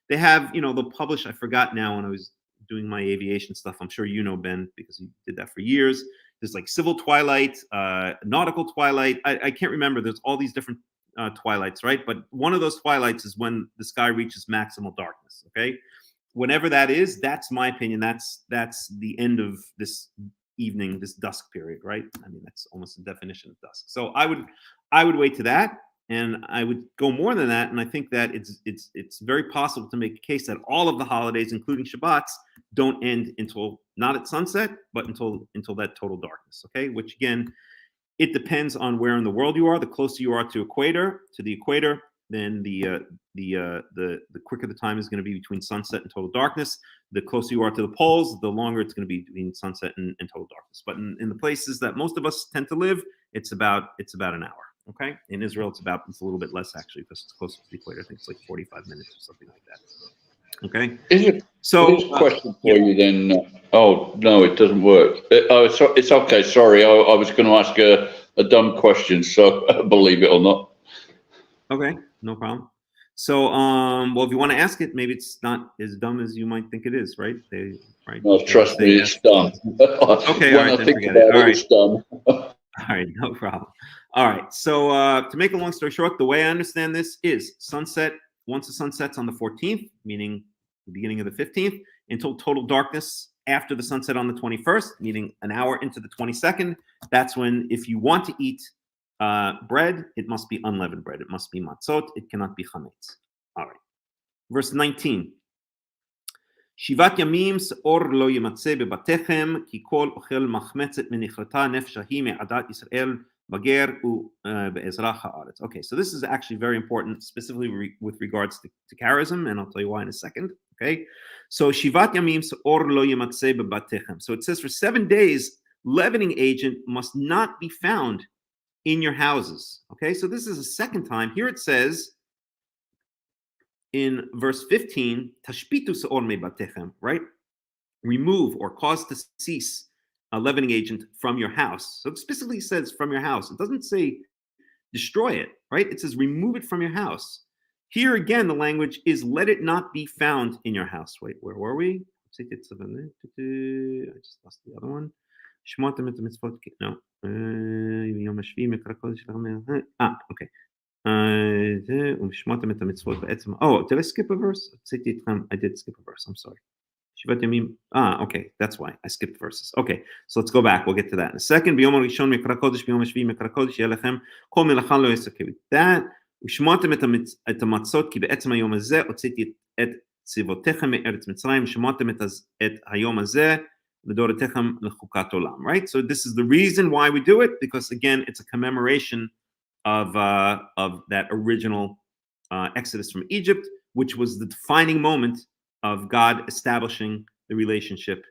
They have, they'll publish, I forgot now when I was doing my aviation stuff. I'm sure you know, Ben, because you did that for years. There's like civil twilight, nautical twilight. I can't remember. There's all these different twilights, right? But one of those twilights is when the sky reaches maximal darkness, okay? Whenever that is, that's my opinion. That's the end of this evening, this dusk period, right? I mean, that's almost the definition of dusk. So I would wait to that, and I would go more than that. And I think that it's very possible to make a case that all of the holidays, including Shabbats, don't end until not at sunset, but until that total darkness. Okay, which again, it depends on where in the world you are. The closer you are to the equator, then the quicker the time is going to be between sunset and total darkness. The closer you are to the poles, the longer it's going to be between sunset and total darkness. But in the places that most of us tend to live, it's about an hour. Okay, in Israel, it's a little bit less actually, because it's closer to the equator. I think it's like 45 minutes or something like that. Okay. So question for you then. Oh no, it doesn't work. It's okay. Sorry, I was going to ask a dumb question. So believe it or not. Okay, no problem. So, well, if you want to ask it, maybe it's not as dumb as you might think it is, right? Right? No, trust me, it's dumb. Okay, all right, then forget it. All right, it's dumb. All right, no problem. All right, so to make a long story short, the way I understand this is sunset. Once the sun sets on the 14th, meaning the beginning of the 15th, until total darkness after the sunset on the 21st, meaning an hour into the 22nd. That's when, if you want to eat bread, it must be unleavened bread. It must be matzot. It cannot be chametz. All right. Verse 19. Shivat yamim se'or lo yimatzeh bebatechem ki kol ochel machmetzet menichrata nefshahi me'adat Yisrael bager be'ezrach ha'aretz. Okay, so this is actually very important, specifically with regards to charism, and I'll tell you why in a second. Okay, so Shivat yamim se'or lo yimatzeh bebatechem. So it says for 7 days, leavening agent must not be found in your houses. Okay, so this is a second time. Here it says in verse 15, tashpitu se'or mebatechem, right? Remove or cause to cease a leavening agent from your house. So it specifically says from your house. It doesn't say destroy it, right? It says remove it from your house. Here again, the language is let it not be found in your house. Wait, where were we? I just lost the other one. No. Okay. Oh, did I skip a verse? I did skip a verse. I'm sorry. Okay, that's why I skipped verses. Okay, so let's go back. We'll get to that in a second. That ושמעתם את המצות כי בעצם היום הזה הוצאתי את צבאותיכם מארץ מצרים, שמעתם את היום הזה לדורותיכם לחוקת עולם. Right? So this is the reason why we do it, because again, it's a commemoration of that original exodus from Egypt, which was the defining moment of God establishing the relationship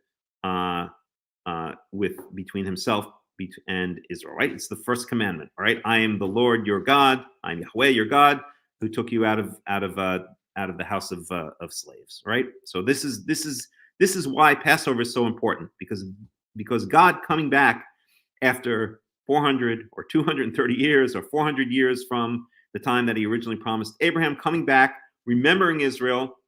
between himself and Israel, right? It's the first commandment, all right? I am the Lord your God. I am Yahweh your God, who took you out of the house of slaves, right? So this is why Passover is so important, because God coming back after 400 or 230 years or 400 years from the time that he originally promised Abraham, coming back, remembering Israel,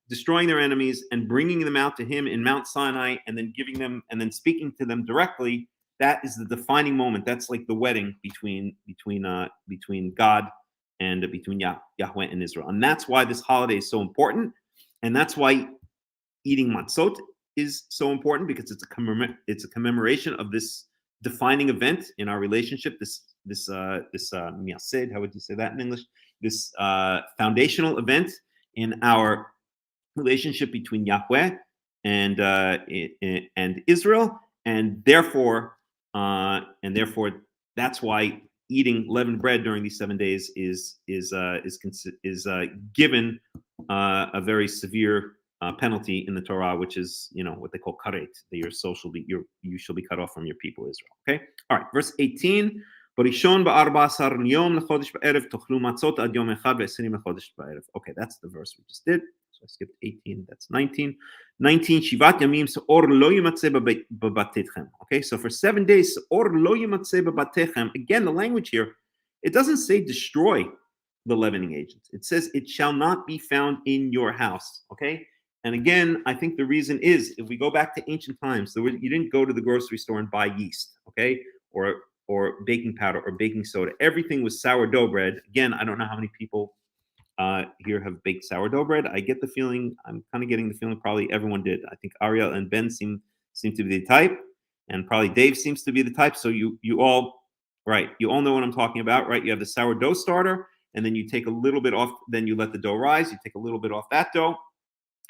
destroying their enemies and bringing them out to him in Mount Sinai, and then giving them and then speaking to them directly. That is the defining moment. That's like the wedding between God and between Yahweh and Israel. And that's why this holiday is so important. And that's why eating matzot is so important, because it's a commemoration of this defining event in our relationship. This miyased, how would you say that in English? This foundational event in our relationship between Yahweh and Israel, and therefore that's why eating leavened bread during these 7 days is given a very severe penalty in the Torah, which is what they call karet, that you shall be cut off from your people Israel. Okay, all right, verse 18. Okay, that's the verse we just did. So I skipped 18. That's 19. 19. Shivat yamim se'or lo yimatzeh b'batechem. Okay, so for 7 days, se'or lo yimatzeh b'batechem. Again, the language here, it doesn't say destroy the leavening agent. It says it shall not be found in your house. Okay, and again, I think the reason is if we go back to ancient times, you didn't go to the grocery store and buy yeast. Okay, or baking powder or baking soda. Everything was sourdough bread. Again, I don't know how many people here have baked sourdough bread. I get the feeling, I'm kind of getting the feeling probably everyone did. I think Ariel and Ben seem to be the type, and probably Dave seems to be the type. So you all know what I'm talking about, right? You have the sourdough starter, and then you take a little bit off, then you let the dough rise, you take a little bit off that dough,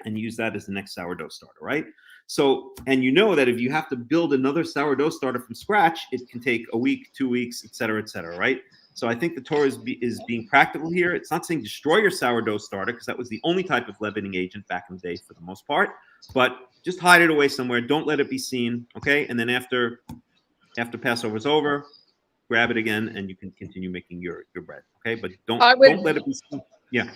and use that as the next sourdough starter, right? So, and you know that if you have to build another sourdough starter from scratch, it can take a week, 2 weeks, et cetera, right? So I think the Torah is being practical here. It's not saying destroy your sourdough starter, because that was the only type of leavening agent back in the day for the most part, but just hide it away somewhere. Don't let it be seen, okay? And then after Passover's over, grab it again, and you can continue making your bread, okay? But don't let it be seen. Yeah.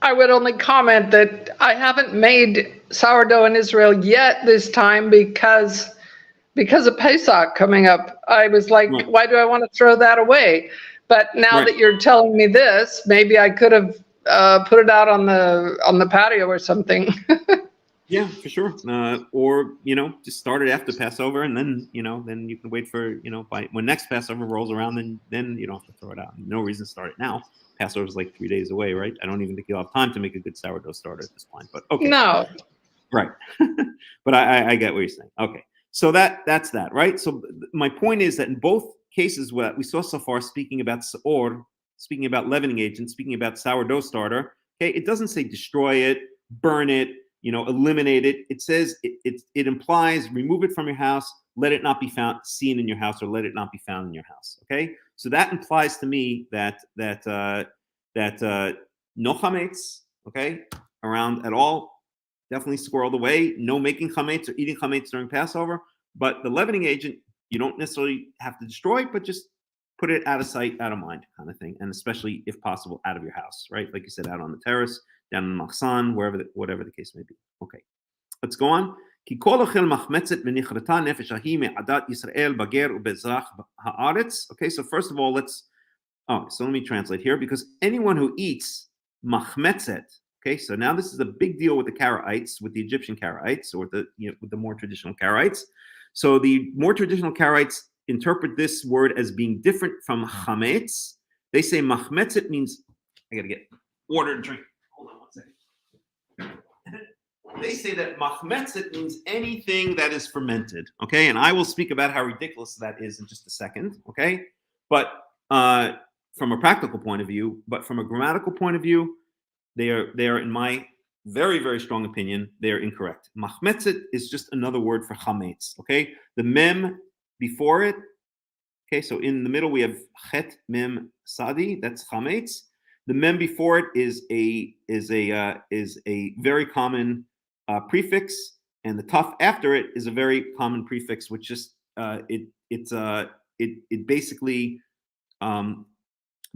I would only comment that I haven't made sourdough in Israel yet this time because of Pesach coming up. I was like, why do I want to throw that away? But now that you're telling me this, maybe I could have put it out on the patio or something. Yeah, for sure. Or just start it after Passover, and then then you can wait for when next Passover rolls around, then you don't have to throw it out. No reason to start it now. Passover is like 3 days away, right? I don't even think you'll have time to make a good sourdough starter at this point. But okay, no, right. But I get what you're saying. Okay, so that's that, right? So my point is that in both cases, what we saw so far, speaking about seor, speaking about leavening agent, speaking about sourdough starter, okay, it doesn't say destroy it, burn it, eliminate it. It says it implies remove it from your house, let it not be seen in your house, or let it not be found in your house. Okay, so that implies to me that no chametz, okay, around at all. Definitely squirreled away. No making chametz or eating chametz during Passover. But the leavening agent, you don't necessarily have to destroy, but just put it out of sight, out of mind, kind of thing. And especially, if possible, out of your house, right? Like you said, out on the terrace, down in the machsan, whatever the case may be. Okay, let's go on. Okay, so first of all, so let me translate here, because anyone who eats machmetzet. Okay, so now this is a big deal with the Karaites, with the Egyptian Karaites, or with the more traditional Karaites. So the more traditional Karaites interpret this word as being different from chametz. They say machmetzet means, I gotta get water to drink. Hold on 1 second. They say that machmetzet means anything that is fermented. Okay, and I will speak about how ridiculous that is in just a second. Okay, but from a practical point of view, but from a grammatical point of view, they are in my very, very strong opinion, they are incorrect. Machmetzet is just another word for chametz. Okay, the mem before it. Okay, so in the middle we have chet mem sadi. That's chametz. The mem before it is a very common prefix, and the taf after it is a very common prefix, which just it basically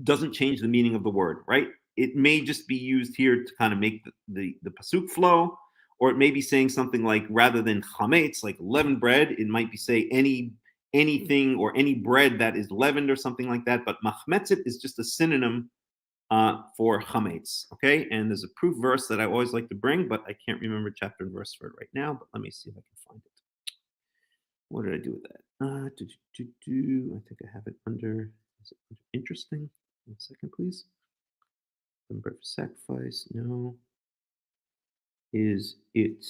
doesn't change the meaning of the word, right? It may just be used here to kind of make the pasuk flow, or it may be saying something like, rather than chametz, like leavened bread, it might be say anything or any bread that is leavened or something like that. But machmetzet is just a synonym for chametz. Okay, and there's a proof verse that I always like to bring, but I can't remember chapter and verse for it right now. But let me see if I can find it. What did I do with that? I think I have it under. Is it under interesting? 1 second, please. Number for sacrifice. No. Is it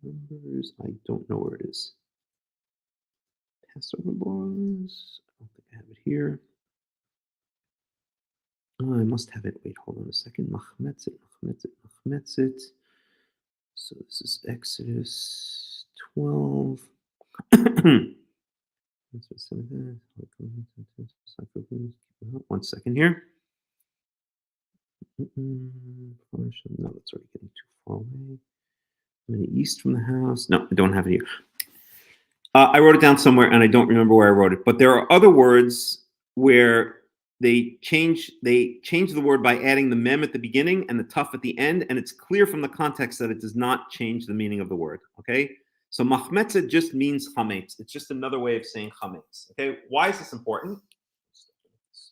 numbers? I don't know where it is. Passover laws. I don't think I have it here. Oh, I must have it. Wait, hold on a second. Machmetzet. So this is Exodus 12. One second here. No, that's already getting too far away. I'm in the east from the house. No, I don't have it here. I wrote it down somewhere, and I don't remember where I wrote it. But there are other words where they change the word by adding the mem at the beginning and the tuf at the end, and it's clear from the context that it does not change the meaning of the word. Okay, so machmetzah just means chametz. It's just another way of saying chametz. Okay, why is this important?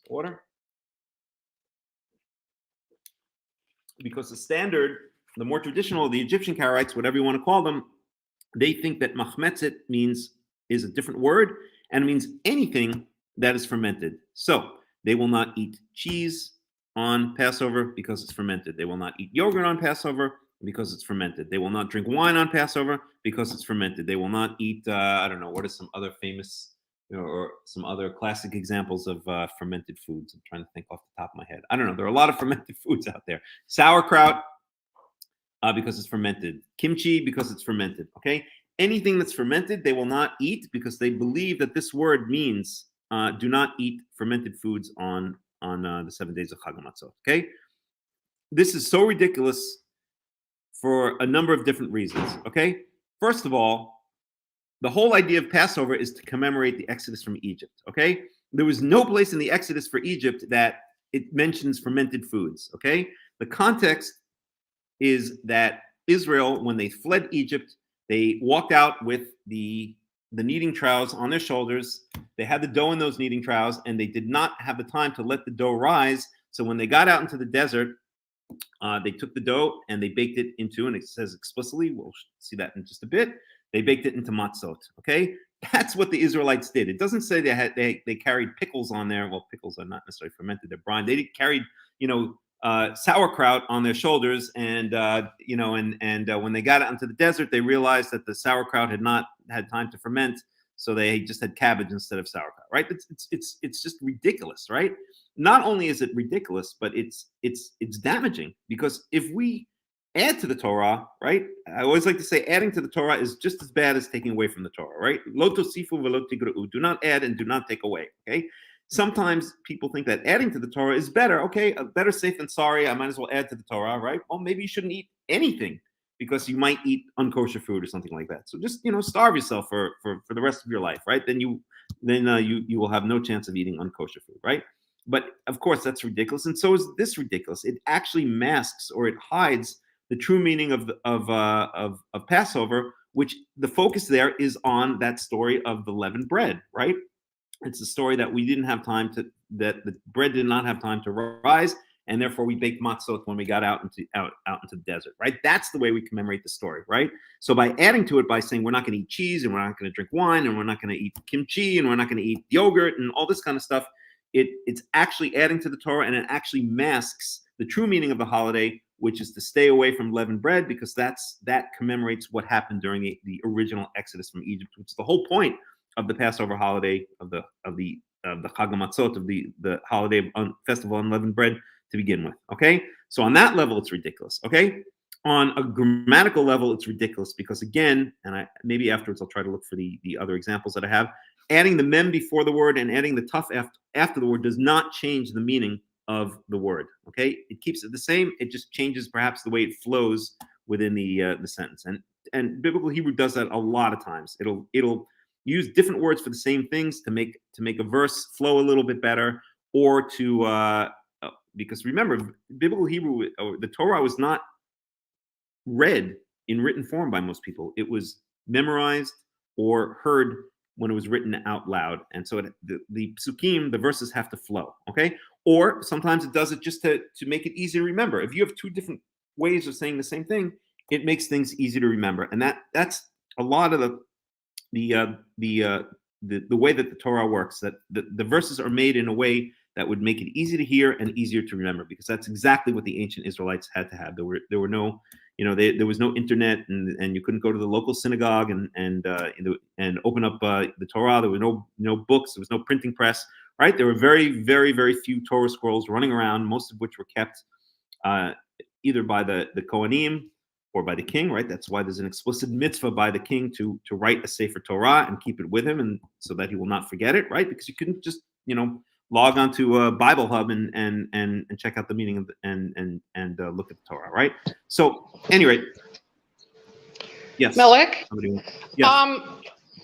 Order. Because the standard, the more traditional, the Egyptian Karaites, whatever you want to call them, they think that machmetzet is a different word and means anything that is fermented. So they will not eat cheese on Passover because it's fermented. They will not eat yogurt on Passover because it's fermented. They will not drink wine on Passover because it's fermented. They will not eat, I don't know, what are some other famous or some other classic examples of fermented foods? I'm trying to think off the top of my head. I don't know. There are a lot of fermented foods out there. Sauerkraut, because it's fermented. Kimchi, because it's fermented. Okay? Anything that's fermented, they will not eat because they believe that this word means do not eat fermented foods on the 7 days of Hakham Melech. Okay? This is so ridiculous for a number of different reasons. Okay? First of all, the whole idea of Passover is to commemorate the Exodus from Egypt. Okay? There was no place in the Exodus for Egypt that it mentions fermented foods. Okay? The context is that Israel, when they fled Egypt, they walked out with the kneading troughs on their shoulders. They had the dough in those kneading troughs, and they did not have the time to let the dough rise. So when they got out into the desert, they took the dough and they baked it into, and it says explicitly, we'll see that in just a bit, they baked it into matzot. Okay, that's what the Israelites did. It doesn't say they carried pickles on there. Well, pickles are not necessarily fermented; they're brine. They carried, sauerkraut on their shoulders, and when they got out into the desert, they realized that the sauerkraut had not had time to ferment, so they just had cabbage instead of sauerkraut. Right? It's just ridiculous, right? Not only is it ridiculous, but it's damaging, because if we add to the Torah, right? I always like to say adding to the Torah is just as bad as taking away from the Torah, right? Lo tosifu velo tigra'u. Do not add and do not take away. Okay. Sometimes people think that adding to the Torah is better. Okay, better safe than sorry. I might as well add to the Torah, right? Well, maybe you shouldn't eat anything because you might eat unkosher food or something like that. So just starve yourself for the rest of your life, right? Then you will have no chance of eating unkosher food, right? But of course, that's ridiculous, and so is this ridiculous. It actually masks or it hides the true meaning of Passover, which the focus there is on that story of the leavened bread, right? It's the story that we didn't have time that the bread did not have time to rise, and therefore we baked matzot when we got out into the desert, right? That's the way we commemorate the story, right? So by adding to it, by saying we're not going to eat cheese and we're not going to drink wine and we're not going to eat kimchi and we're not going to eat yogurt and all this kind of stuff, it's actually adding to the Torah, and it actually masks the true meaning of the holiday, which is to stay away from leavened bread, because that commemorates what happened during the original Exodus from Egypt, which is the whole point of the Passover holiday, of the Chag Matzot, of the holiday festival of unleavened bread to begin with. Okay, so on that level, it's ridiculous. Okay, on a grammatical level, it's ridiculous because, again, and maybe afterwards I'll try to look for the other examples that I have. Adding the mem before the word and adding the tuf after the word does not change the meaning of the word. Okay, it keeps it the same. It just changes perhaps the way it flows within the sentence. And biblical Hebrew does that a lot of times. It'll use different words for the same things to make a verse flow a little bit better, or to because remember, biblical Hebrew, the Torah was not read in written form by most people. It was memorized or heard when it was written out loud, and so the psukim, the verses, have to flow. Okay, or sometimes it does it just to make it easy to remember. If you have two different ways of saying the same thing, it makes things easy to remember, and that's a lot of the way that the Torah works. That the verses are made in a way that would make it easy to hear and easier to remember, because that's exactly what the ancient Israelites had to have. There were no there was no internet, and you couldn't go to the local synagogue and open up the Torah. There were no books. There was no printing press. Right? There were very, very, very few Torah scrolls running around, most of which were kept either by the Kohanim or by the king. Right? That's why there's an explicit mitzvah by the king to write a Sefer Torah and keep it with him, and so that he will not forget it. Right? Because you couldn't just log onto a Bible Hub and check out the meaning of and look at the Torah. Right? So anyway, yes, Melech? Yes.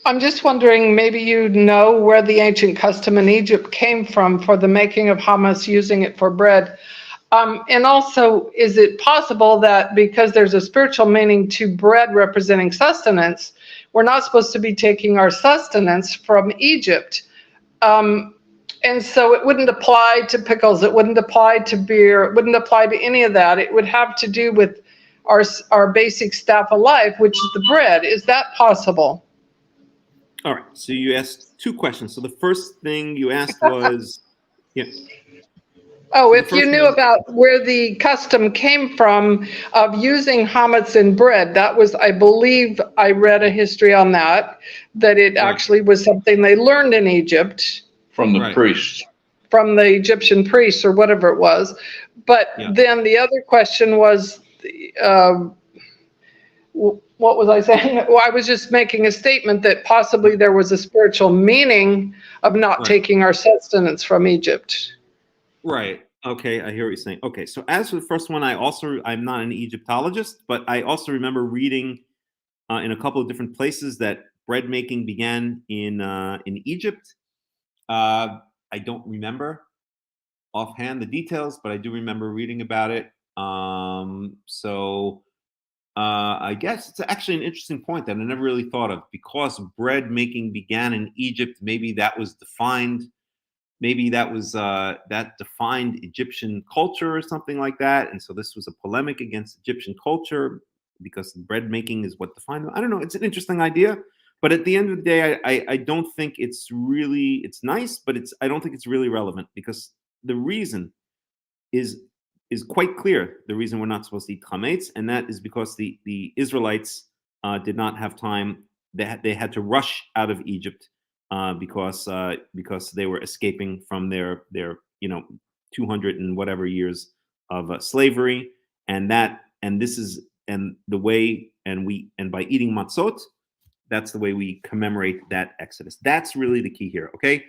I'm just wondering, maybe you know where the ancient custom in Egypt came from for the making of hummus, using it for bread. And also, is it possible that because there's a spiritual meaning to bread representing sustenance, we're not supposed to be taking our sustenance from Egypt? And so it wouldn't apply to pickles, it wouldn't apply to beer, it wouldn't apply to any of that. It would have to do with our basic staff of life, which is the bread. Is that possible? All right. So you asked two questions. So the first thing you asked was, yeah. Oh, if you knew about where the custom came from of using chametz in bread, that was, I believe, I read a history on that it actually was something they learned in Egypt. From the priests. From the Egyptian priests or whatever it was. But then the other question was, what was I saying? Well, I was just making a statement that possibly there was a spiritual meaning of not taking our sustenance from Egypt. Right. Okay. I hear what you're saying. Okay. So as for the first one, I'm not an Egyptologist, but I also remember reading in a couple of different places that bread making began in Egypt. I don't remember offhand the details, but I do remember reading about it. I guess it's actually an interesting point that I never really thought of, because bread making began in Egypt. Maybe that was defined. Maybe that was that defined Egyptian culture or something like that. And so this was a polemic against Egyptian culture because bread making is what defined them. I don't know. It's an interesting idea, but at the end of the day, I don't think it's nice, but I don't think it's really relevant, because the reason is quite clear. The reason we're not supposed to eat chametz, and that is because the Israelites did not have time. They had to rush out of Egypt because they were escaping from their 200 and whatever years of slavery, and by eating matzot, that's the way we commemorate that exodus. That's really the key here. Okay,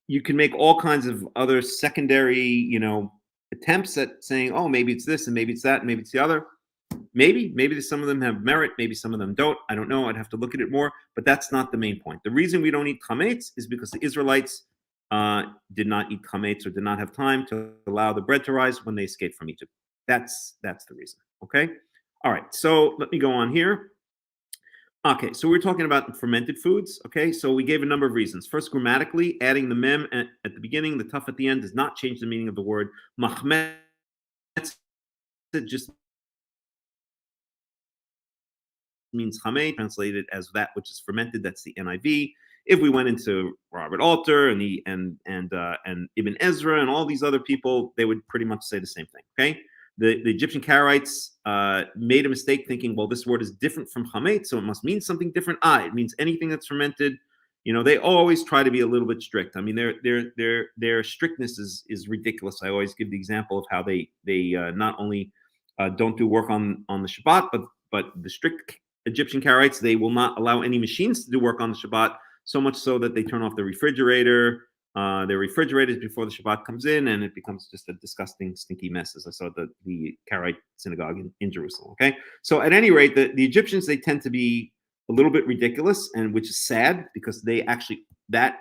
you can make all kinds of other secondary attempts at saying, oh, maybe it's this and maybe it's that and maybe it's the other. Maybe some of them have merit, maybe some of them don't. I don't know. I'd have to look at it more, but that's not the main point. The reason we don't eat chametz is because the Israelites did not eat chametz, or did not have time to allow the bread to rise when they escaped from Egypt. That's the reason. Okay. All right. So let me go on here. Okay, so we're talking about fermented foods. Okay, so we gave a number of reasons. First, grammatically, adding the mem at the beginning, the tuf at the end, does not change the meaning of the word. Chametz just means chametz, translated as that which is fermented. That's the NIV. If we went into Robert Alter and Ibn Ezra and all these other people, they would pretty much say the same thing. Okay. The Egyptian Karaites made a mistake thinking, well, this word is different from chametz, so it must mean something different. It means anything that's fermented. They always try to be a little bit strict. I mean, their strictness is ridiculous. I always give the example of how they not only don't do work on the Shabbat, but the strict Egyptian Karaites, they will not allow any machines to do work on the Shabbat, so much so that they turn off the refrigerator. Their refrigerators before the Shabbat comes in, and it becomes just a disgusting, stinky mess, as I saw the Karaite synagogue in Jerusalem. Okay, so at any rate, the Egyptians, they tend to be a little bit ridiculous, and which is sad, because they actually, I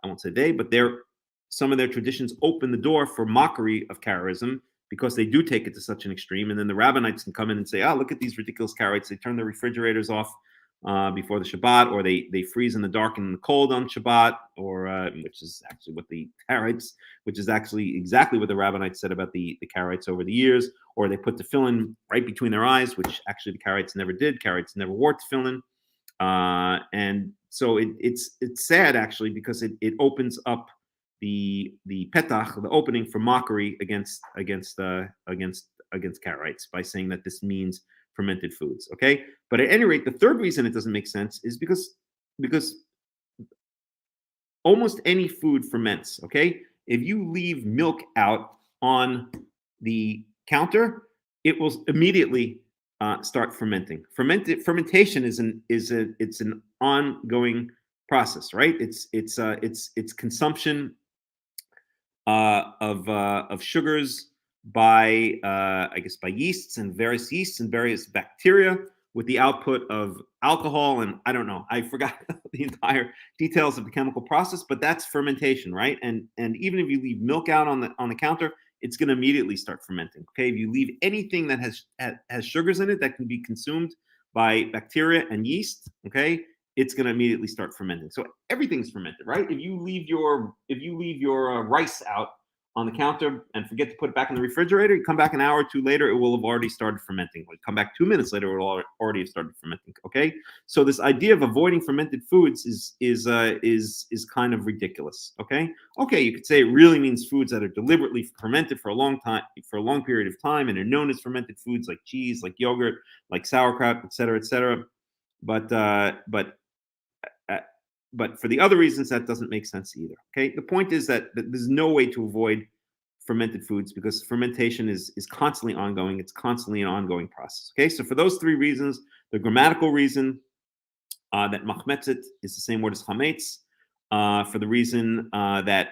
won't say they, but some of their traditions open the door for mockery of Karaism, because they do take it to such an extreme, and then the Rabbinites can come in and say, oh, look at these ridiculous Karaites. They turn their refrigerators off before the Shabbat, or they freeze in the dark and in the cold on Shabbat, or which is actually what the Karaites, which is actually exactly what the Rabbinites said about the Karaites over the years, or they put tefillin right between their eyes, which actually the Karaites never did. Karaites never wore tefillin, and so it's sad actually, because it opens up the petach, the opening for mockery against Karaites, by saying that this means fermented foods. Okay, but at any rate, the third reason it doesn't make sense is because almost any food ferments. Okay, if you leave milk out on the counter, it will immediately start fermenting. Fermentation is an ongoing process, right? It's consumption of sugars by by yeasts and various bacteria, with the output of alcohol, and I don't know, I forgot the entire details of the chemical process, but that's fermentation, right? And even if you leave milk out on the counter, it's going to immediately start fermenting. Okay, if you leave anything that has sugars in it that can be consumed by bacteria and yeast, okay, it's going to immediately start fermenting. So everything's fermented, right? If you leave your rice out on the counter and forget to put it back in the refrigerator, you come back an hour or two later, it will have already started fermenting. When you come back 2 minutes later, it will already have started fermenting. Okay, so this idea of avoiding fermented foods is kind of ridiculous. Okay, you could say it really means foods that are deliberately fermented for a long period of time, and are known as fermented foods like cheese, like yogurt, like sauerkraut, etc., etc. But for the other reasons, that doesn't make sense either. Okay, the point is that there's no way to avoid fermented foods because fermentation is constantly ongoing. It's constantly an ongoing process. Okay, so for those three reasons, the grammatical reason that machmetzet is the same word as chametz, for the reason that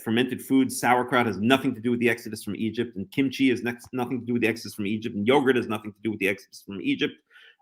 fermented foods, sauerkraut has nothing to do with the exodus from Egypt, and kimchi has nothing to do with the exodus from Egypt, and yogurt has nothing to do with the exodus from Egypt,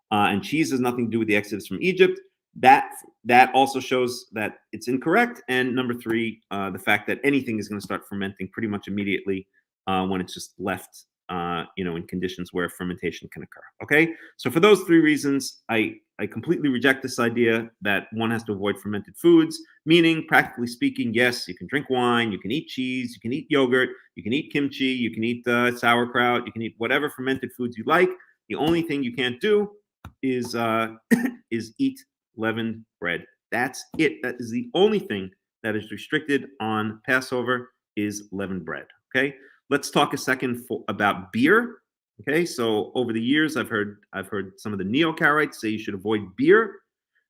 and cheese has nothing to do with the exodus from Egypt. That also shows that it's incorrect. And number three, the fact that anything is going to start fermenting pretty much immediately when it's just left, in conditions where fermentation can occur. Okay, so for those three reasons, I completely reject this idea that one has to avoid fermented foods. Meaning, practically speaking, yes, you can drink wine, you can eat cheese, you can eat yogurt, you can eat kimchi, you can eat sauerkraut, you can eat whatever fermented foods you like. The only thing you can't do is eat leavened bread. That's it. That is the only thing that is restricted on Passover is leavened bread. Okay, let's talk a second about beer. Okay, so over the years, I've heard some of the neo-Karaites say you should avoid beer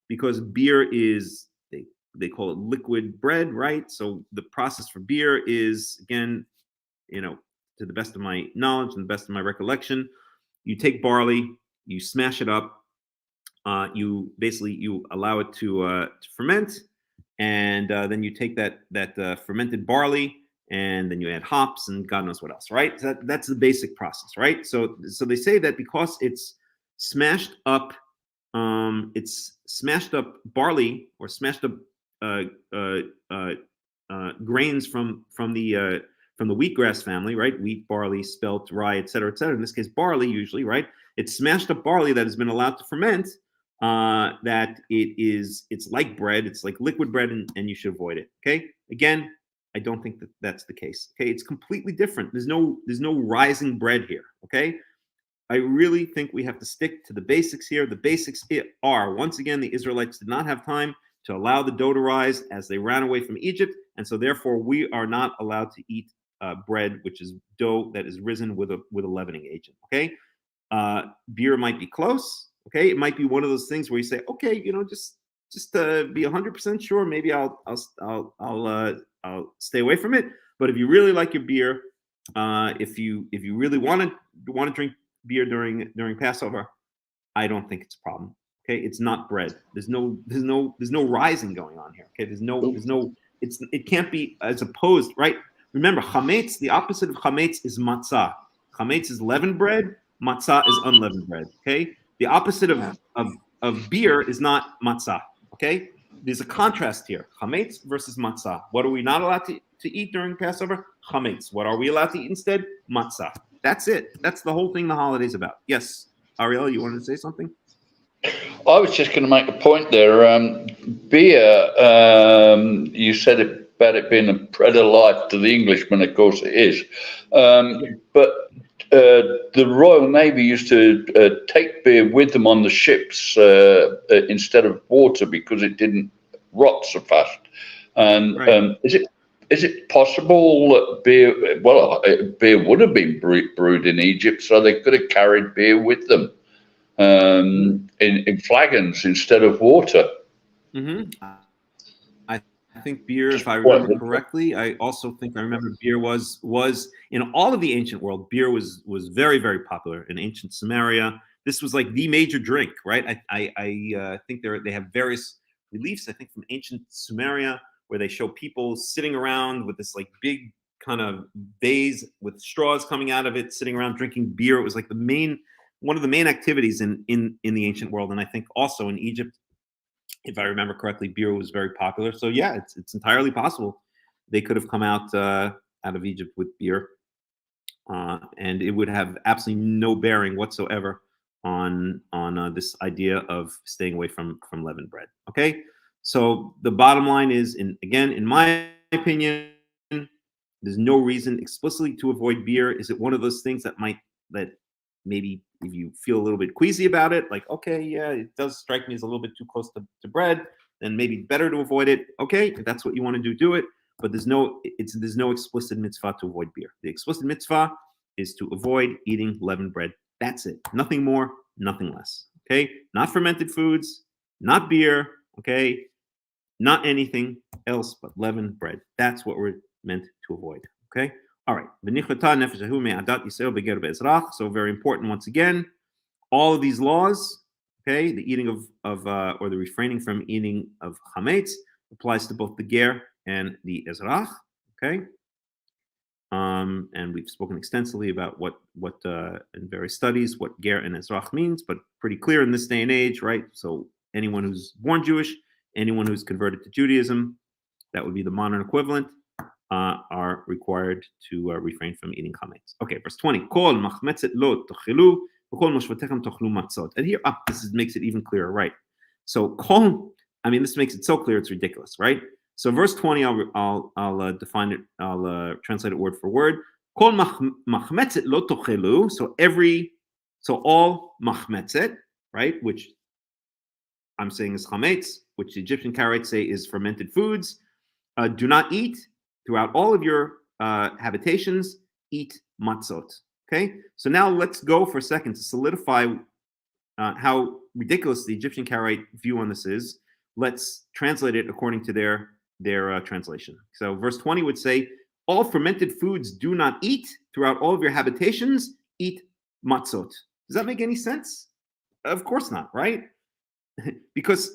because beer is they call it liquid bread, right? So the process for beer is, again, to the best of my knowledge and the best of my recollection, you take barley, you smash it up. You allow it to ferment, and then you take that fermented barley, and then you add hops and God knows what else, right? So that's the basic process, right? So they say that because it's smashed up barley or smashed up grains from the wheatgrass family, right? Wheat, barley, spelt, rye, etc., etc. In this case, barley usually, right? It's smashed up barley that has been allowed to ferment. That it's like bread, it's like liquid bread, and you should avoid it. Okay, again, I don't think that's the case. Okay, it's completely different. There's no rising bread here. Okay, I really think we have to stick to the basics here. The basics are, once again, the Israelites did not have time to allow the dough to rise as they ran away from Egypt, and so therefore we are not allowed to eat bread, which is dough that is risen with a leavening agent. Okay, beer might be close. Okay, it might be one of those things where you say, okay, just to be 100% sure, maybe I'll stay away from it. But if you really like your beer, if you really want to drink beer during Passover, I don't think it's a problem. Okay, it's not bread. There's no rising going on here. Okay, it can't be as opposed, right? Remember, chametz, the opposite of chametz is matzah. Chametz is leavened bread. Matzah is unleavened bread. Okay. The opposite of beer is not matzah, okay? There's a contrast here, chametz versus matzah. What are we not allowed to eat during Passover? Chametz. What are we allowed to eat instead? Matzah. That's it. That's the whole thing the holiday's about. Yes, Ariel, you wanted to say something? I was just going to make a point there. Beer, you said about it being a bread of life to the Englishman, of course it is. But the Royal Navy used to take beer with them on the ships instead of water because it didn't rot so fast. And right. Is it possible that beer would have been brewed in Egypt, so they could have carried beer with them in flagons instead of water. I think beer, if I remember correctly, I also think I remember beer was in all of the ancient world. Beer was very, very popular in ancient Samaria. This was like the major drink, right? I think they have various reliefs, I think, from ancient Samaria, where they show people sitting around with this like big kind of vase with straws coming out of it, sitting around drinking beer. It was like one of the main activities in the ancient world, and I think also in Egypt, if I remember correctly, beer was very popular. So yeah, it's entirely possible they could have come out of Egypt with beer, and it would have absolutely no bearing whatsoever on this idea of staying away from leavened bread. Okay, so the bottom line is, in my opinion, there's no reason explicitly to avoid beer. Is it one of those things that maybe if you feel a little bit queasy about it, like, okay, yeah, it does strike me as a little bit too close to bread, then maybe better to avoid it. Okay, if that's what you want to do it. But there's no explicit mitzvah to avoid beer. The explicit mitzvah is to avoid eating leavened bread. That's it. Nothing more, nothing less. Okay, not fermented foods, not beer. Okay, not anything else but leavened bread. That's what we're meant to avoid. Okay. All right. So very important once again. All of these laws, okay, the eating of or the refraining from eating of chametz applies to both the ger and the ezrach. Okay. And we've spoken extensively about what in various studies what ger and ezrach means, but pretty clear in this day and age, right? So anyone who's born Jewish, anyone who's converted to Judaism, that would be the modern equivalent, are required to refrain from eating chametz. Okay, verse 20. Kol machmetzet lo tochelu, v'kol moshvatechem tochlu matzot. And here, makes it even clearer, right? So kol, this makes it so clear it's ridiculous, right? So verse 20, I'll define it. I'll translate it word for word. Kol machmetzet lo tochelu. So all machmetzet, right? Which I'm saying is chametz, which the Egyptian Karaites say is fermented foods. Do not eat. Throughout all of your habitations, eat matzot. Okay, so now let's go for a second to solidify how ridiculous the Egyptian Karaite view on this is. Let's translate it according to their translation. So verse 20 would say, all fermented foods do not eat. Throughout all of your habitations, eat matzot. Does that make any sense? Of course not, right? Because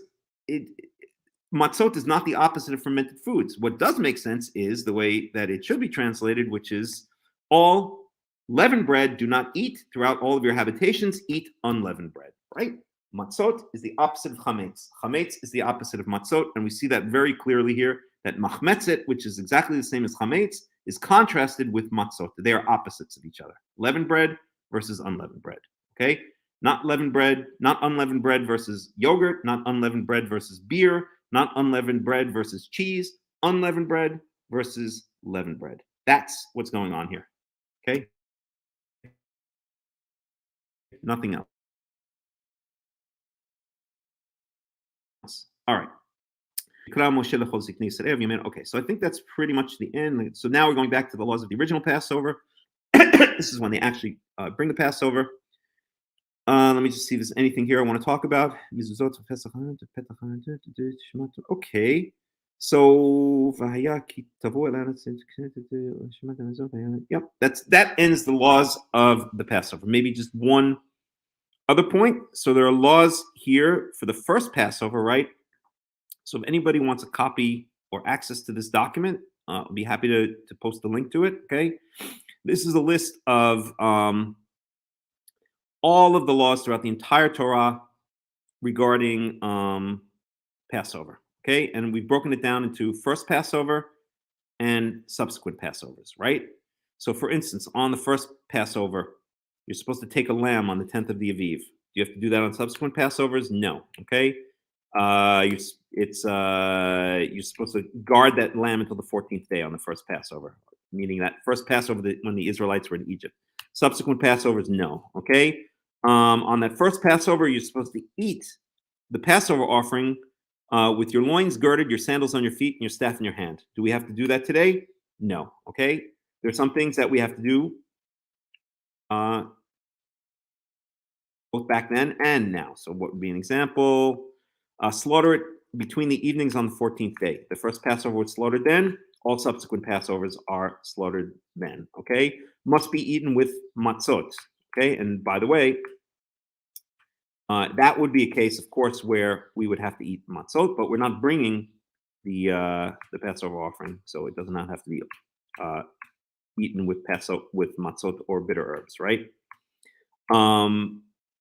matzot is not the opposite of fermented foods. What does make sense is the way that it should be translated, which is all leavened bread do not eat. Throughout all of your habitations, eat unleavened bread, right? Matzot is the opposite of chametz. Chametz is the opposite of matzot, and we see that very clearly here, that machmetzet, which is exactly the same as chametz, is contrasted with matzot. They are opposites of each other. Leavened bread versus unleavened bread, okay? Not leavened bread, not unleavened bread versus yogurt, not unleavened bread versus beer, not unleavened bread versus cheese, unleavened bread versus leavened bread. That's what's going on here, okay? Nothing else. All right. Okay, so I think that's pretty much the end. So now we're going back to the laws of the original Passover. This is when they actually bring the Passover. Let me just see if there's anything here I want to talk about. Okay, so yep, that ends the laws of the Passover. Maybe just one other point. So there are laws here for the first Passover, right? So if anybody wants a copy or access to this document, I'll be happy to post the link to it. Okay, this is a list of all of the laws throughout the entire Torah regarding Passover. Okay, and we've broken it down into first Passover and subsequent Passovers, right? So for instance, on the first Passover, you're supposed to take a lamb on the 10th of the Aviv. Do you have to do that on subsequent Passovers? No. Okay. You're supposed to guard that lamb until the 14th day on the first Passover, meaning that first Passover when the Israelites were in Egypt. Subsequent Passovers, no. Okay. On that first Passover, you're supposed to eat the Passover offering with your loins girded, your sandals on your feet, and your staff in your hand. Do we have to do that today? No. Okay. There's some things that we have to do both back then and now. So what would be an example? Slaughter it between the evenings on the 14th day. The first Passover was slaughtered then. All subsequent Passovers are slaughtered then. Okay, must be eaten with matzot. Okay, and by the way, that would be a case, of course, where we would have to eat matzot, but we're not bringing the Passover offering, so it does not have to be eaten with matzot or bitter herbs, right?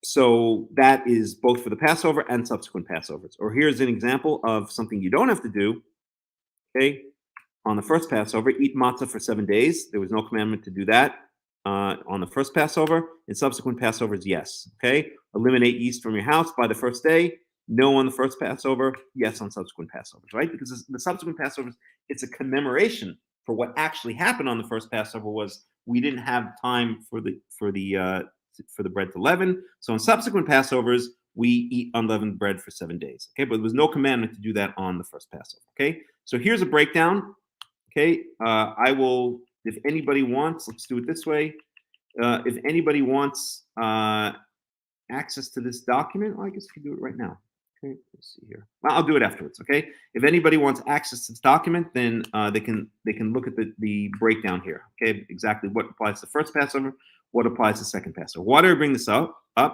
So that is both for the Passover and subsequent Passovers. Or here's an example of something you don't have to do. Okay, on the first Passover, eat matzah for 7 days. There was no commandment to do that on the first Passover. In subsequent Passovers, yes. Okay, eliminate yeast from your house by the first day. No on the first Passover. Yes on subsequent Passovers, right? Because the subsequent Passovers, it's a commemoration for what actually happened on the first Passover. Was we didn't have time for the bread to leaven. So in subsequent Passovers, we eat unleavened bread for 7 days. Okay, but there was no commandment to do that on the first Passover. Okay, so here's a breakdown. Okay, I will, if anybody wants, let's do it this way. If anybody wants access to this document, well, I guess we can do it right now. Okay, let's see here. Well, I'll do it afterwards. Okay, if anybody wants access to this document, then they can look at the breakdown here. Okay, exactly what applies to the first Passover, what applies to second Passover. Why do I bring this up? I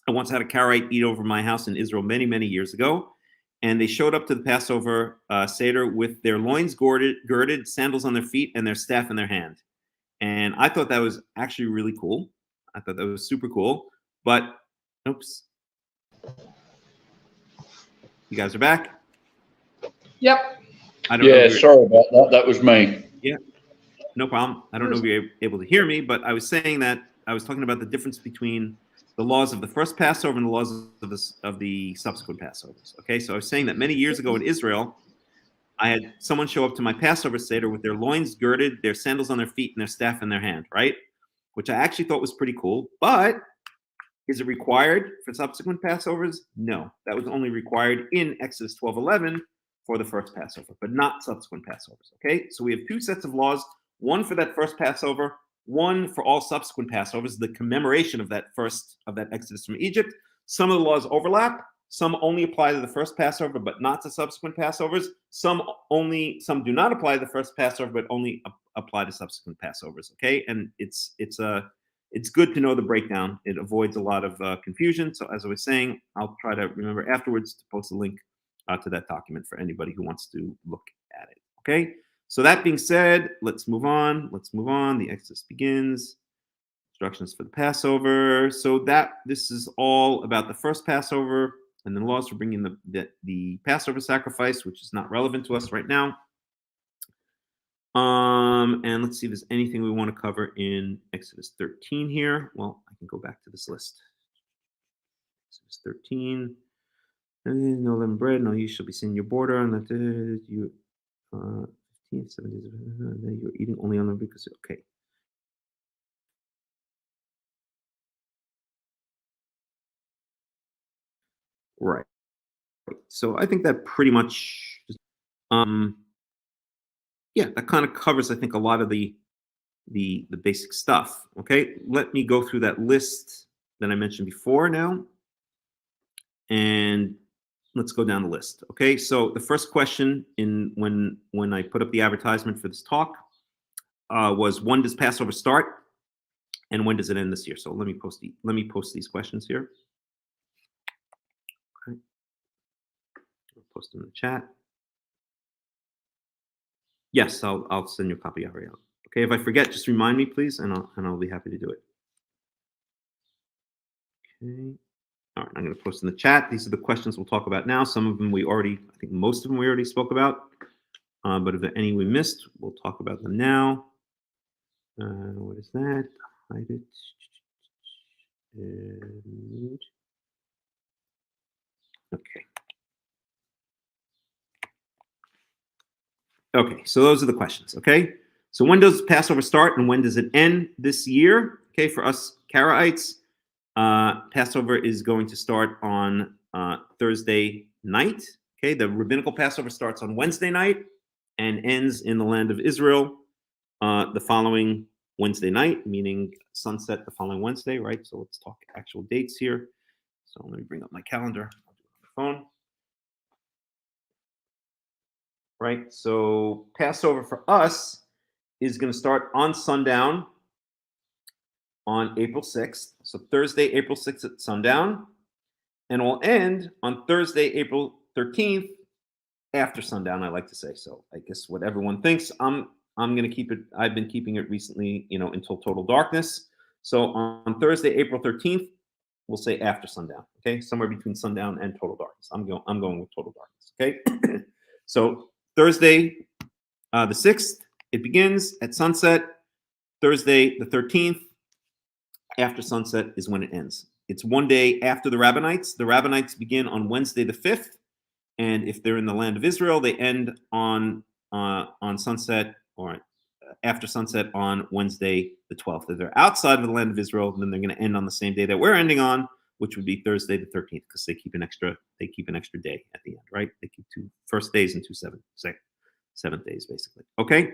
once had a Karaite eat over my house in Israel many years ago, and they showed up to the Passover Seder with their loins girded, sandals on their feet, and their staff in their hand. And I thought that was actually really cool. I thought that was super cool. But, oops. You guys are back? Yep. Sorry about that. That was me. Yeah, no problem. I don't know if you're able to hear me, but I was saying that I was talking about the difference between the laws of the first Passover and the laws of the subsequent Passovers. Okay, so I was saying that many years ago in Israel, I had someone show up to my Passover Seder with their loins girded, their sandals on their feet, and their staff in their hand, right? Which I actually thought was pretty cool. But is it required for subsequent Passovers? No, that was only required in Exodus 12:11 for the first Passover, but not subsequent Passovers. Okay, so we have two sets of laws: one for that first Passover, one for all subsequent Passovers, the commemoration of that Exodus from Egypt. Some of the laws overlap. Some only apply to the first Passover, but not to subsequent Passovers. Some do not apply to the first Passover, but only apply to subsequent Passovers. Okay, and it's good to know the breakdown. It avoids a lot of confusion. So as I was saying, I'll try to remember afterwards to post a link to that document for anybody who wants to look at it. Okay. So that being said, let's move on. The Exodus begins. Instructions for the Passover. So this is all about the first Passover, and then laws for bringing the Passover sacrifice, which is not relevant to us right now. And let's see if there's anything we want to cover in Exodus 13 here. Well, I can go back to this list. Exodus 13. No leavened bread, no yeast shall be seen in your border, and that you 15, 7 days you're eating only on them because okay. Right. So I think that pretty much that kind of covers, I think, a lot of the basic stuff. Okay, let me go through that list that I mentioned before now, and let's go down the list. Okay, so the first question when I put up the advertisement for this talk was, when does Passover start, and when does it end this year? So let me post these questions here. Okay, I'll post them in the chat. Yes, I'll send you a copy of it out. Okay, if I forget, just remind me, please, and I'll be happy to do it. Okay. All right, I'm going to post in the chat. These are the questions we'll talk about now. Some of them I think most of them we already spoke about. But if there are any we missed, we'll talk about them now. What is that? Hide it. And okay. Okay, so those are the questions. Okay, so when does Passover start and when does it end this year? Okay, for us Karaites, Passover is going to start on Thursday night. Okay, the rabbinical Passover starts on Wednesday night and ends in the land of Israel the following Wednesday night, meaning sunset the following Wednesday, right? So let's talk actual dates here. So let me bring up my calendar. I'll do it on the phone. Right, so Passover for us is going to start on sundown on April 6th. So Thursday, April 6th at sundown. And will end on Thursday, April 13th after sundown, I like to say. So I guess what everyone thinks, I'm going to keep it. I've been keeping it recently, until total darkness. So on Thursday, April 13th, we'll say after sundown. Okay, somewhere between sundown and total darkness. I'm going with total darkness. Okay, so Thursday, the 6th, it begins at sunset. Thursday, the 13th, after sunset is when it ends. It's one day after the Rabbinites. The Rabbinites begin on Wednesday, the 5th. And if they're in the land of Israel, they end on sunset or after sunset on Wednesday, the 12th. If they're outside of the land of Israel, then they're going to end on the same day that we're ending on, which would be Thursday, the 13th, because they keep an extra day at the end, right? They keep 2 first days and 2 seventh days, basically. Okay.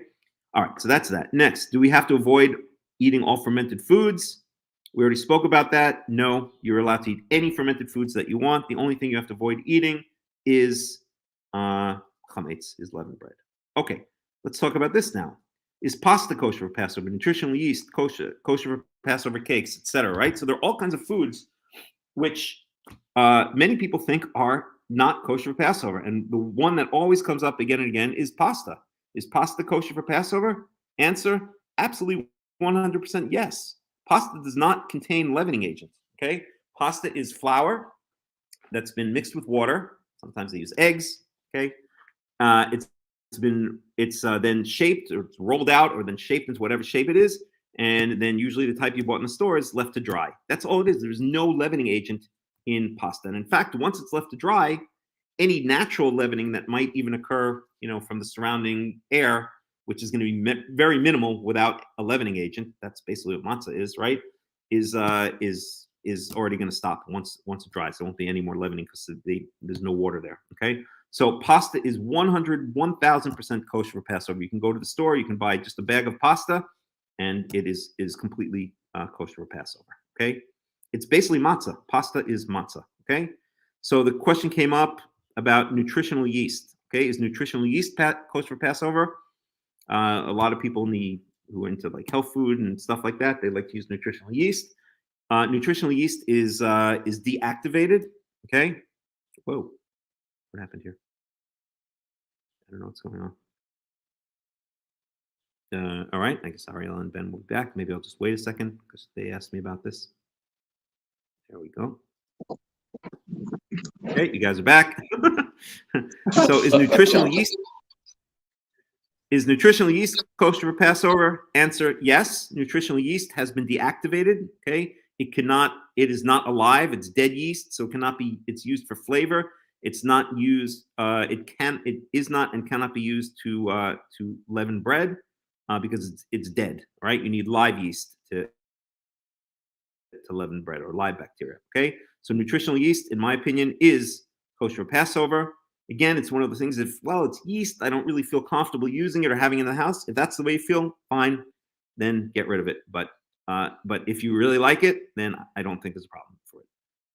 All right. So that's that. Next, do we have to avoid eating all fermented foods? We already spoke about that. No, you're allowed to eat any fermented foods that you want. The only thing you have to avoid eating is chametz, is leavened bread. Okay, let's talk about this now. Is pasta kosher for Passover? Nutritional yeast kosher for Passover cakes, etc. Right? So there are all kinds of foods which many people think are not kosher for Passover, and the one that always comes up again and again is pasta. Is pasta kosher for Passover? Answer: absolutely, 100% yes. Pasta does not contain leavening agents. Okay, pasta is flour that's been mixed with water. Sometimes they use eggs. Okay, it's then shaped or it's rolled out or then shaped into whatever shape it is, and then usually the type you bought in the store is left to dry. That's all it is. There's no leavening agent in pasta, and in fact, once it's left to dry, any natural leavening that might even occur, from the surrounding air, which is going to be very minimal without a leavening agent. That's basically what matzah is, right? Is already going to stop once it dries. There won't be any more leavening because there's no water there. Okay, so pasta is 1,000% kosher for Passover. You can go to the store, you can buy just a bag of pasta, and it is completely kosher for Passover. Okay, it's basically matzah. Pasta is matzah. Okay, so the question came up about nutritional yeast. Okay, is nutritional yeast kosher for Passover? A lot of people who are into like health food and stuff like that, they like to use nutritional yeast. Nutritional yeast is deactivated. Okay. Whoa, what happened here? I don't know what's going on. All right, I guess Ariel and Ben will be back. Maybe I'll just wait a second because they asked me about this. There we go. Okay, you guys are back. So is nutritional yeast kosher for Passover? Answer: yes. Nutritional yeast has been deactivated. Okay, it is not alive. It's dead yeast, so it cannot be. It's used for flavor. It's not used. It is not and cannot be used to leaven bread because it's dead. Right? You need live yeast to leaven bread, or live bacteria. Okay, so nutritional yeast, in my opinion, is kosher for Passover. Again, it's one of the things, it's yeast, I don't really feel comfortable using it or having it in the house. If that's the way you feel, fine, then get rid of it. But if you really like it, then I don't think there's a problem for it.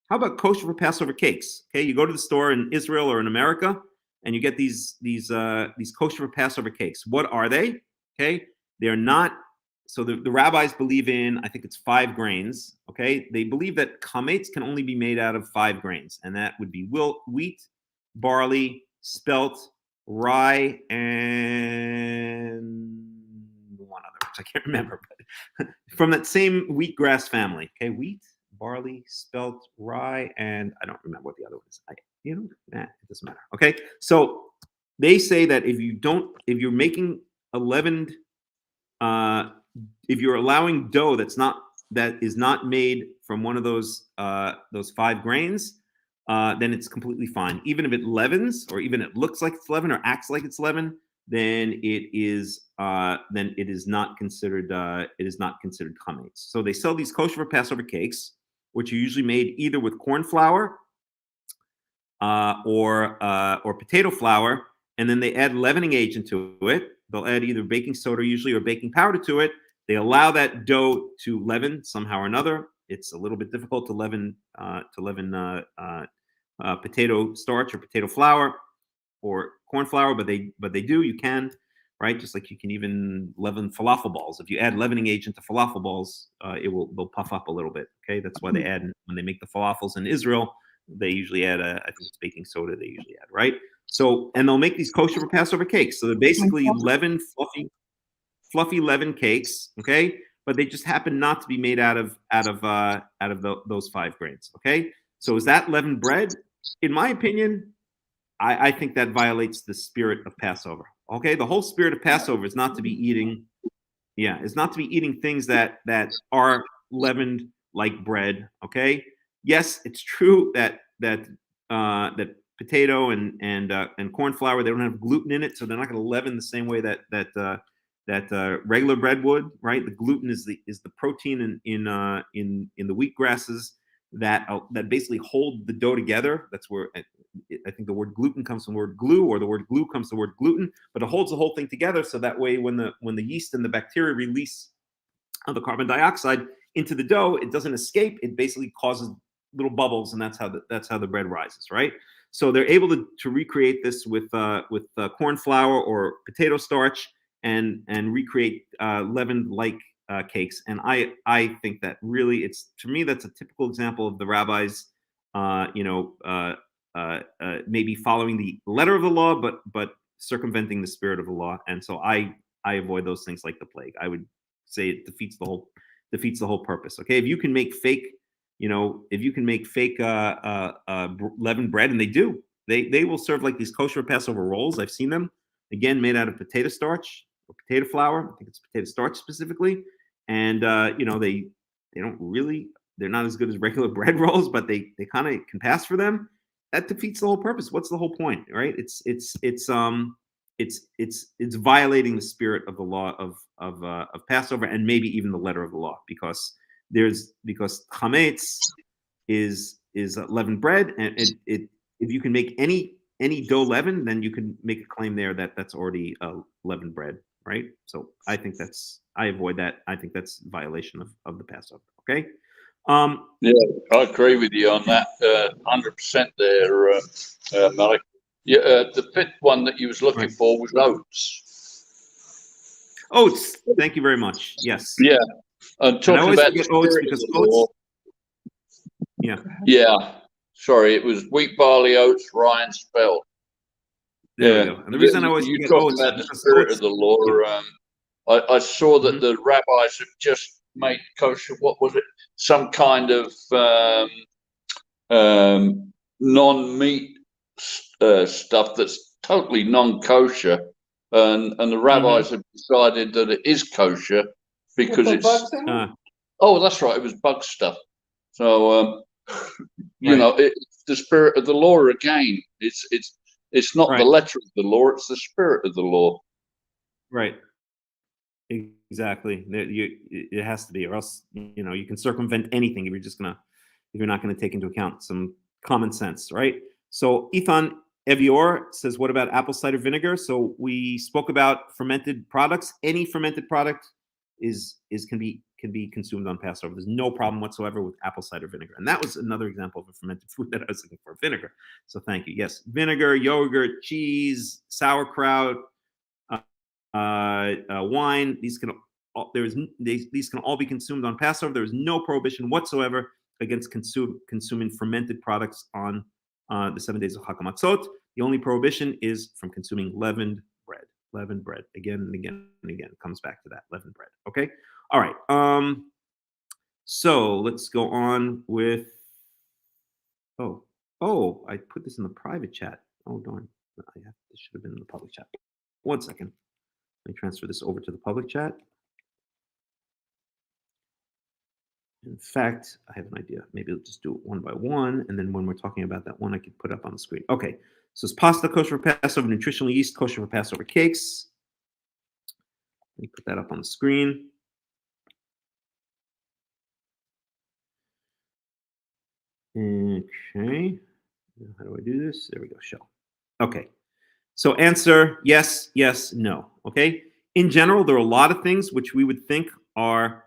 How about kosher for Passover cakes? Okay, you go to the store in Israel or in America, and you get these kosher for Passover cakes. What are they? Okay, they're not. So the rabbis believe in, I think it's 5 grains. Okay, they believe that chametz can only be made out of 5 grains, and that would be wheat, barley, spelt, rye, and one other, which I can't remember, but from that same wheatgrass family. Okay, wheat, barley, spelt, rye, and I don't remember what the other one is. It doesn't matter. Okay, so they say that if you're making a leavened, if you're allowing dough that is not made from one of those 5 grains, then it's completely fine. Even if it leavens, or even it looks like it's leavened or acts like it's leavened, then it is not considered chametz. So they sell these kosher for Passover cakes, which are usually made either with corn flour or potato flour, and then they add leavening agent to it. They'll add either baking soda usually or baking powder to it, they allow that dough to leaven somehow or another. It's a little bit difficult to leaven potato starch or potato flour or corn flour, but they do. You can, right? Just like you can even leaven falafel balls. If you add leavening agent to falafel balls, they'll puff up a little bit. Okay, that's why they add when they make the falafels in Israel. They usually add I think it's baking soda. They usually add, right? So, and they'll make these kosher for Passover cakes. So they're basically leavened, fluffy leavened cakes. Okay, but they just happen not to be made out of those 5 grains. Okay, so is that leavened bread? In my opinion, I think that violates the spirit of Passover. Okay, the whole spirit of Passover is not to be eating, things that are leavened like bread. Okay, yes, it's true that potato and corn flour, they don't have gluten in it, so they're not going to leaven the same way that regular bread would. Right, the gluten is the protein in the wheat grasses that basically hold the dough together. That's where I think the word gluten comes from the word glue, or the word glue comes from the word gluten, but it holds the whole thing together. So that way, when the yeast and the bacteria release the carbon dioxide into the dough, it doesn't escape. It basically causes little bubbles, and that's how the bread rises, right? So they're able to recreate this with corn flour or potato starch and recreate leavened like cakes. And I think that really, to me, that's a typical example of the rabbis, maybe following the letter of the law, but circumventing the spirit of the law. And so I avoid those things like the plague. I would say it defeats the whole purpose. Okay, if you can make fake, leavened bread, and they will serve like these kosher Passover rolls. I've seen them, again, made out of potato starch or potato flour. I think it's potato starch specifically. And they're not as good as regular bread rolls, but they kind of can pass for them. That defeats the whole purpose. What's the whole point, right? It's violating the spirit of the law of Passover, and maybe even the letter of the law, because chametz is leavened bread, and if you can make any dough leaven, then you can make a claim there that that's already leavened bread, right? So I avoid that. I think that's a violation of the Passover. Okay. Yeah, I agree with you on that. 100% there, Melech. Yeah, the 5th one that you was looking for was oats. Oats. Thank you very much. Yes. Yeah. And talking about the oats because oats. Yeah. Yeah. Sorry, it was wheat, barley, oats, rye, and spelt. There we go. And the reason I always you forget talking oats about the spirit of the law. I saw that the rabbis have just made kosher. What was it? Some kind of non-meat stuff that's totally non-kosher, and the rabbis have decided that it is kosher because it's. Oh, that's right. It was bug stuff. So it's the spirit of the law again. It's not the letter of the law; it's the spirit of the law. Right. Exactly. It has to be, or else you can circumvent anything if you're not gonna take into account some common sense, right? So Ethan Evior says, what about apple cider vinegar? So we spoke about fermented products. Any fermented product can be consumed on Passover. There's no problem whatsoever with apple cider vinegar. And that was another example of a fermented food that I was looking for, vinegar. So thank you. Yes, vinegar, yogurt, cheese, sauerkraut, wine. These can all be consumed on Passover. There is no prohibition whatsoever against consuming fermented products on the 7 days of Hakham Melech. The only prohibition is from consuming leavened bread. Leavened bread, again and again and again. It comes back to that, leavened bread. Okay. All right. So let's go on with. Oh, I put this in the private chat. Oh darn! This should have been in the public chat. 1 second. Let me transfer this over to the public chat. In fact, I have an idea. Maybe I'll just do it one by one, and then when we're talking about that one, I could put up on the screen. Okay, so it's pasta kosher for Passover, nutritional yeast kosher for Passover cakes. Let me put that up on the screen. Okay, how do I do this? There we go, show. Okay, so answer yes, yes, no. Okay, in general, there are a lot of things which we would think are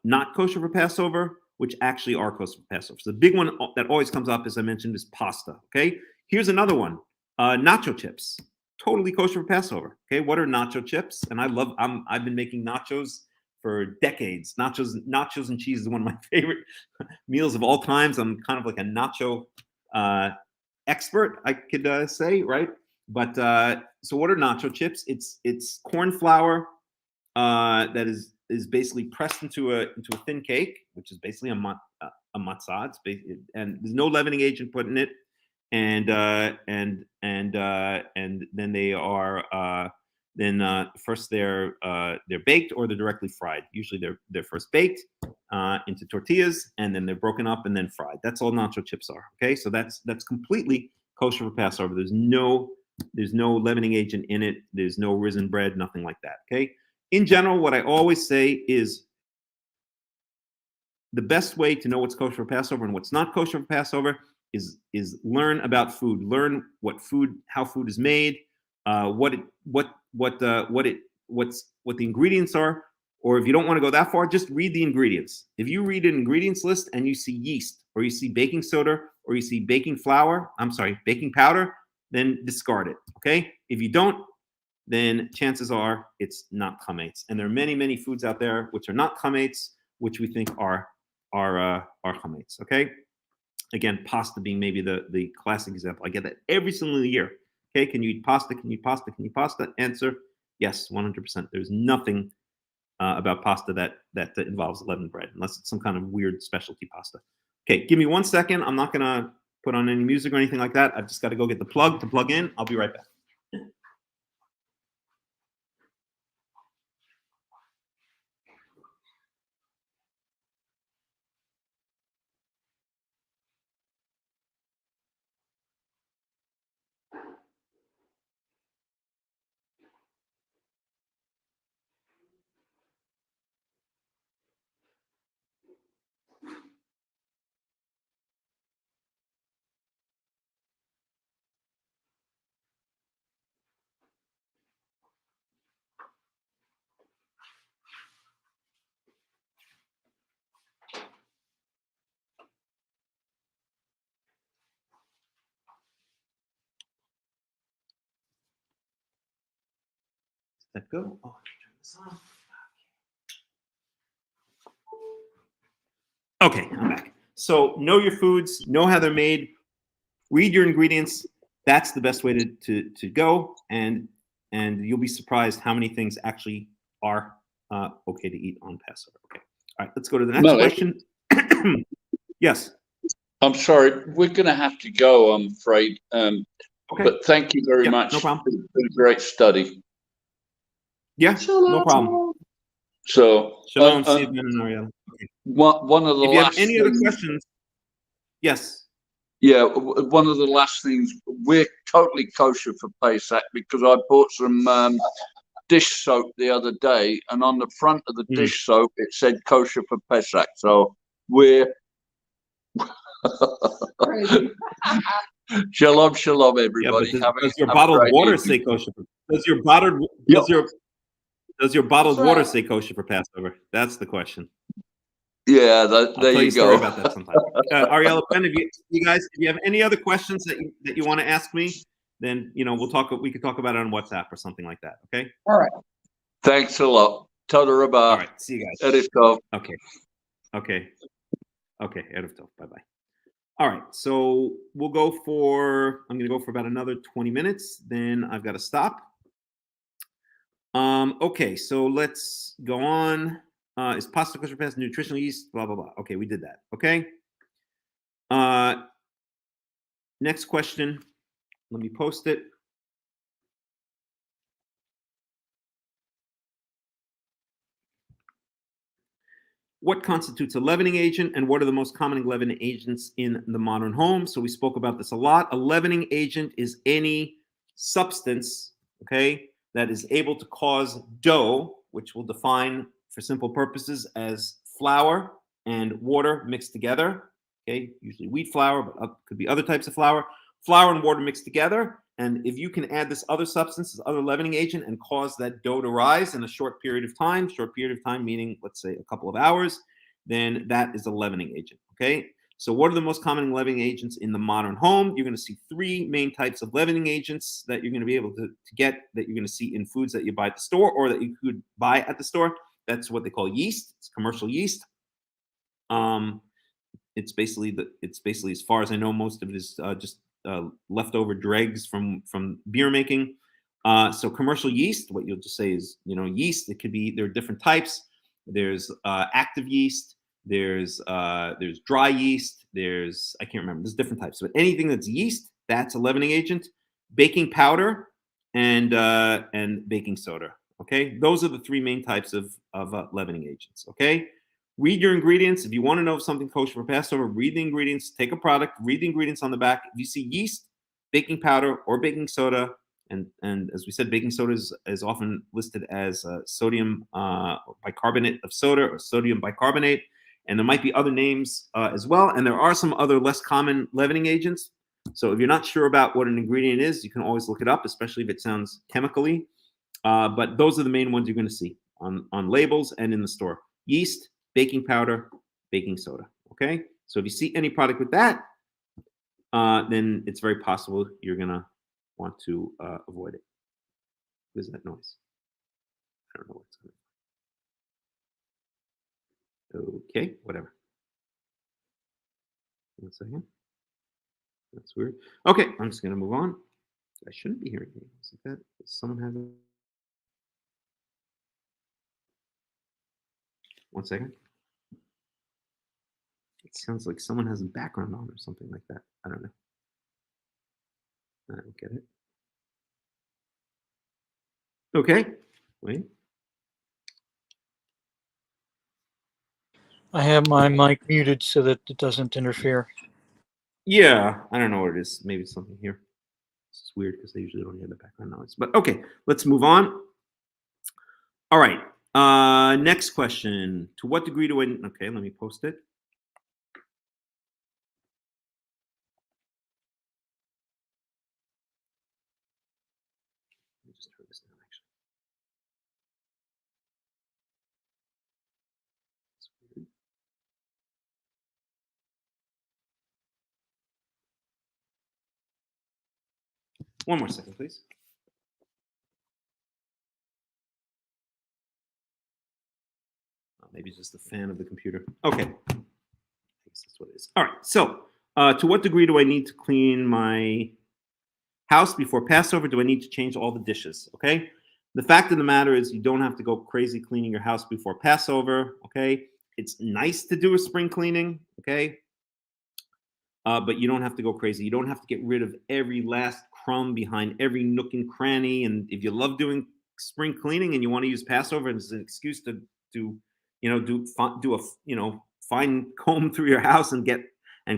not kosher for Passover, which actually are kosher for Passover. So the big one that always comes up, as I mentioned, is pasta. Okay, here's another one: nacho chips, totally kosher for Passover. Okay, what are nacho chips? And I've been making nachos for decades. Nachos and cheese is one of my favorite meals of all times. I'm kind of like a nacho expert, I could say, right? But so what are nacho chips? It's corn flour that is basically pressed into a thin cake, which is basically a matzah. And there's no leavening agent put in it, and then they are first they're baked or they're directly fried. Usually they're first baked into tortillas, and then they're broken up and then fried. That's all nacho chips are. Okay, so that's completely kosher for Passover. There's no leavening agent in it. There's no risen bread, nothing like that. Okay. In general, what I always say is the best way to know what's kosher for Passover and what's not kosher for Passover is learn about food. Learn how food is made, what the ingredients are. Or if you don't want to go that far, just read the ingredients. If you read an ingredients list and you see yeast, or you see baking soda, or you see baking powder, then discard it. Okay? If you don't, then chances are it's not chametz. And there are many, many foods out there which are not chametz, which we think are chametz. Okay. Again, pasta being maybe the classic example. I get that every single year. Okay, can you eat pasta? Can you eat pasta? Can you eat pasta? Answer: yes, 100%. There's nothing about pasta that involves leavened bread, unless it's some kind of weird specialty pasta. Okay, give me 1 second. I'm not gonna put on any music or anything like that. I've just got to go get the plug to plug in. I'll be right back. Let go. Oh, turn this on. Okay, I'm back. So know your foods, know how they're made, read your ingredients. That's the best way to go, and you'll be surprised how many things actually are okay to eat on Passover. Okay. All right, let's go to the next question. Yes. I'm sorry, we're going to have to go, I'm afraid. Okay. But thank you very much. No problem. It's been a great study. Yeah, no problem. So, Shalom. See you again, Ariel. Okay. One of the if you last have any other questions, yes. Yeah, one of the last things, we're totally kosher for Pesach because I bought some dish soap the other day, and on the front of the dish soap it said kosher for Pesach. So we're shalom, shalom, everybody. Yeah, does your bottled water say kosher? Does your bottled water say kosher for Passover? That's the question. Yeah, there you go. I'll tell you about that sometime. Ariella, Ben, if you have any other questions that you want to ask me, then we'll talk. We could talk about it on WhatsApp or something like that. Okay. All right. Thanks a lot. Toda Rabah. All right. See you guys. Erev Tov. Okay. Erev Tov. Bye bye. All right. So I'm going to go for about another 20 minutes. Then I've got to stop. Okay. So let's go on. Is pasta kosher pasta nutritional yeast? Blah blah blah. Okay, we did that. Okay. Next question. Let me post it. What constitutes a leavening agent, and what are the most common leavening agents in the modern home? So we spoke about this a lot. A leavening agent is any substance, okay, that is able to cause dough, which we'll define for simple purposes as flour and water mixed together, okay, usually wheat flour, but could be other types of flour, flour and water mixed together. And if you can add this other substance, this other leavening agent, and cause that dough to rise in a short period of time meaning, let's say, a couple of hours, then that is a leavening agent, okay? So what are the most common leavening agents in the modern home? You're going to see three main types of leavening agents that you're going to be able to get, that you're going to see in foods that you buy at the store or that you could buy at the store. That's what they call yeast. It's commercial yeast. It's basically, as far as I know, most of it is just leftover dregs from beer making. So commercial yeast, what you'll just say is, yeast. It could be, there are different types. There's active yeast. There's dry yeast. I can't remember. There's different types. But anything that's yeast, that's a leavening agent. Baking powder and baking soda. Okay, those are the three main types of leavening agents. Okay, read your ingredients. If you want to know if something kosher for Passover, read the ingredients. Take a product, read the ingredients on the back. If you see yeast, baking powder, or baking soda, and as we said, baking soda is often listed as sodium bicarbonate of soda or sodium bicarbonate. And there might be other names as well. And there are some other less common leavening agents. So if you're not sure about what an ingredient is, you can always look it up, especially if it sounds chemically. But those are the main ones you're going to see on labels and in the store. Yeast, baking powder, baking soda. Okay? So if you see any product with that, then it's very possible you're going to want to avoid it. What is that noise? I don't know what's going on. Okay, whatever. 1 second. That's weird. Okay, I'm just going to move on. I shouldn't be hearing things like that. Does someone have a... 1 second. It sounds like someone has a background on or something like that. I don't know. I don't get it. Okay, wait. I have my mic muted so that it doesn't interfere. Yeah, I don't know what it is. Maybe it's something here. It's weird because they usually don't hear the background noise. But okay, let's move on. All right. Next question. To what degree do I... Okay, let me post it. Let me just turn this down, actually. That's weird. One more second, please. Maybe it's just the fan of the computer. Okay. I guess that's what it is. All right. So, to what degree do I need to clean my house before Passover? Do I need to change all the dishes? Okay. The fact of the matter is, you don't have to go crazy cleaning your house before Passover. Okay. It's nice to do a spring cleaning. Okay. But you don't have to go crazy. You don't have to get rid of every last crumb behind every nook and cranny. And if you love doing spring cleaning and you want to use Passover as an excuse to do a fine comb through your house and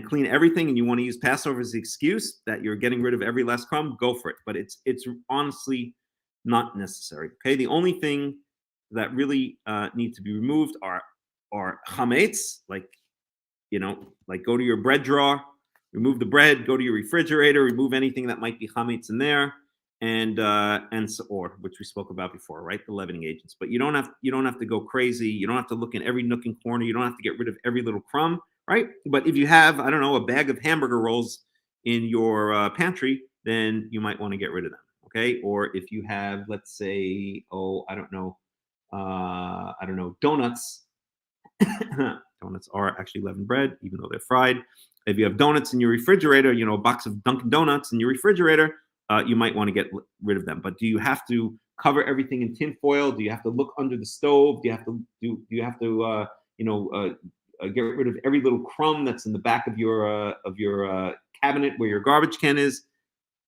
clean everything, and you want to use Passover as the excuse that you're getting rid of every last crumb, go for it. But it's honestly not necessary. Okay, the only thing that really need to be removed are chametz, like go to your bread drawer, remove the bread, go to your refrigerator, remove anything that might be chametz in there. Or which we spoke about before, right? The leavening agents. But you don't have to go crazy. You don't have to look in every nook and corner. You don't have to get rid of every little crumb, right? But if you have, I don't know, a bag of hamburger rolls in your pantry, then you might want to get rid of them, okay? Or if you have, let's say, donuts. Donuts are actually leavened bread, even though they're fried. If you have donuts in your refrigerator, a box of Dunkin' Donuts in your refrigerator, you might want to get rid of them. But do you have to cover everything in tin foil? Do you have to look under the stove? Do you have to get rid of every little crumb that's in the back of your cabinet where your garbage can is?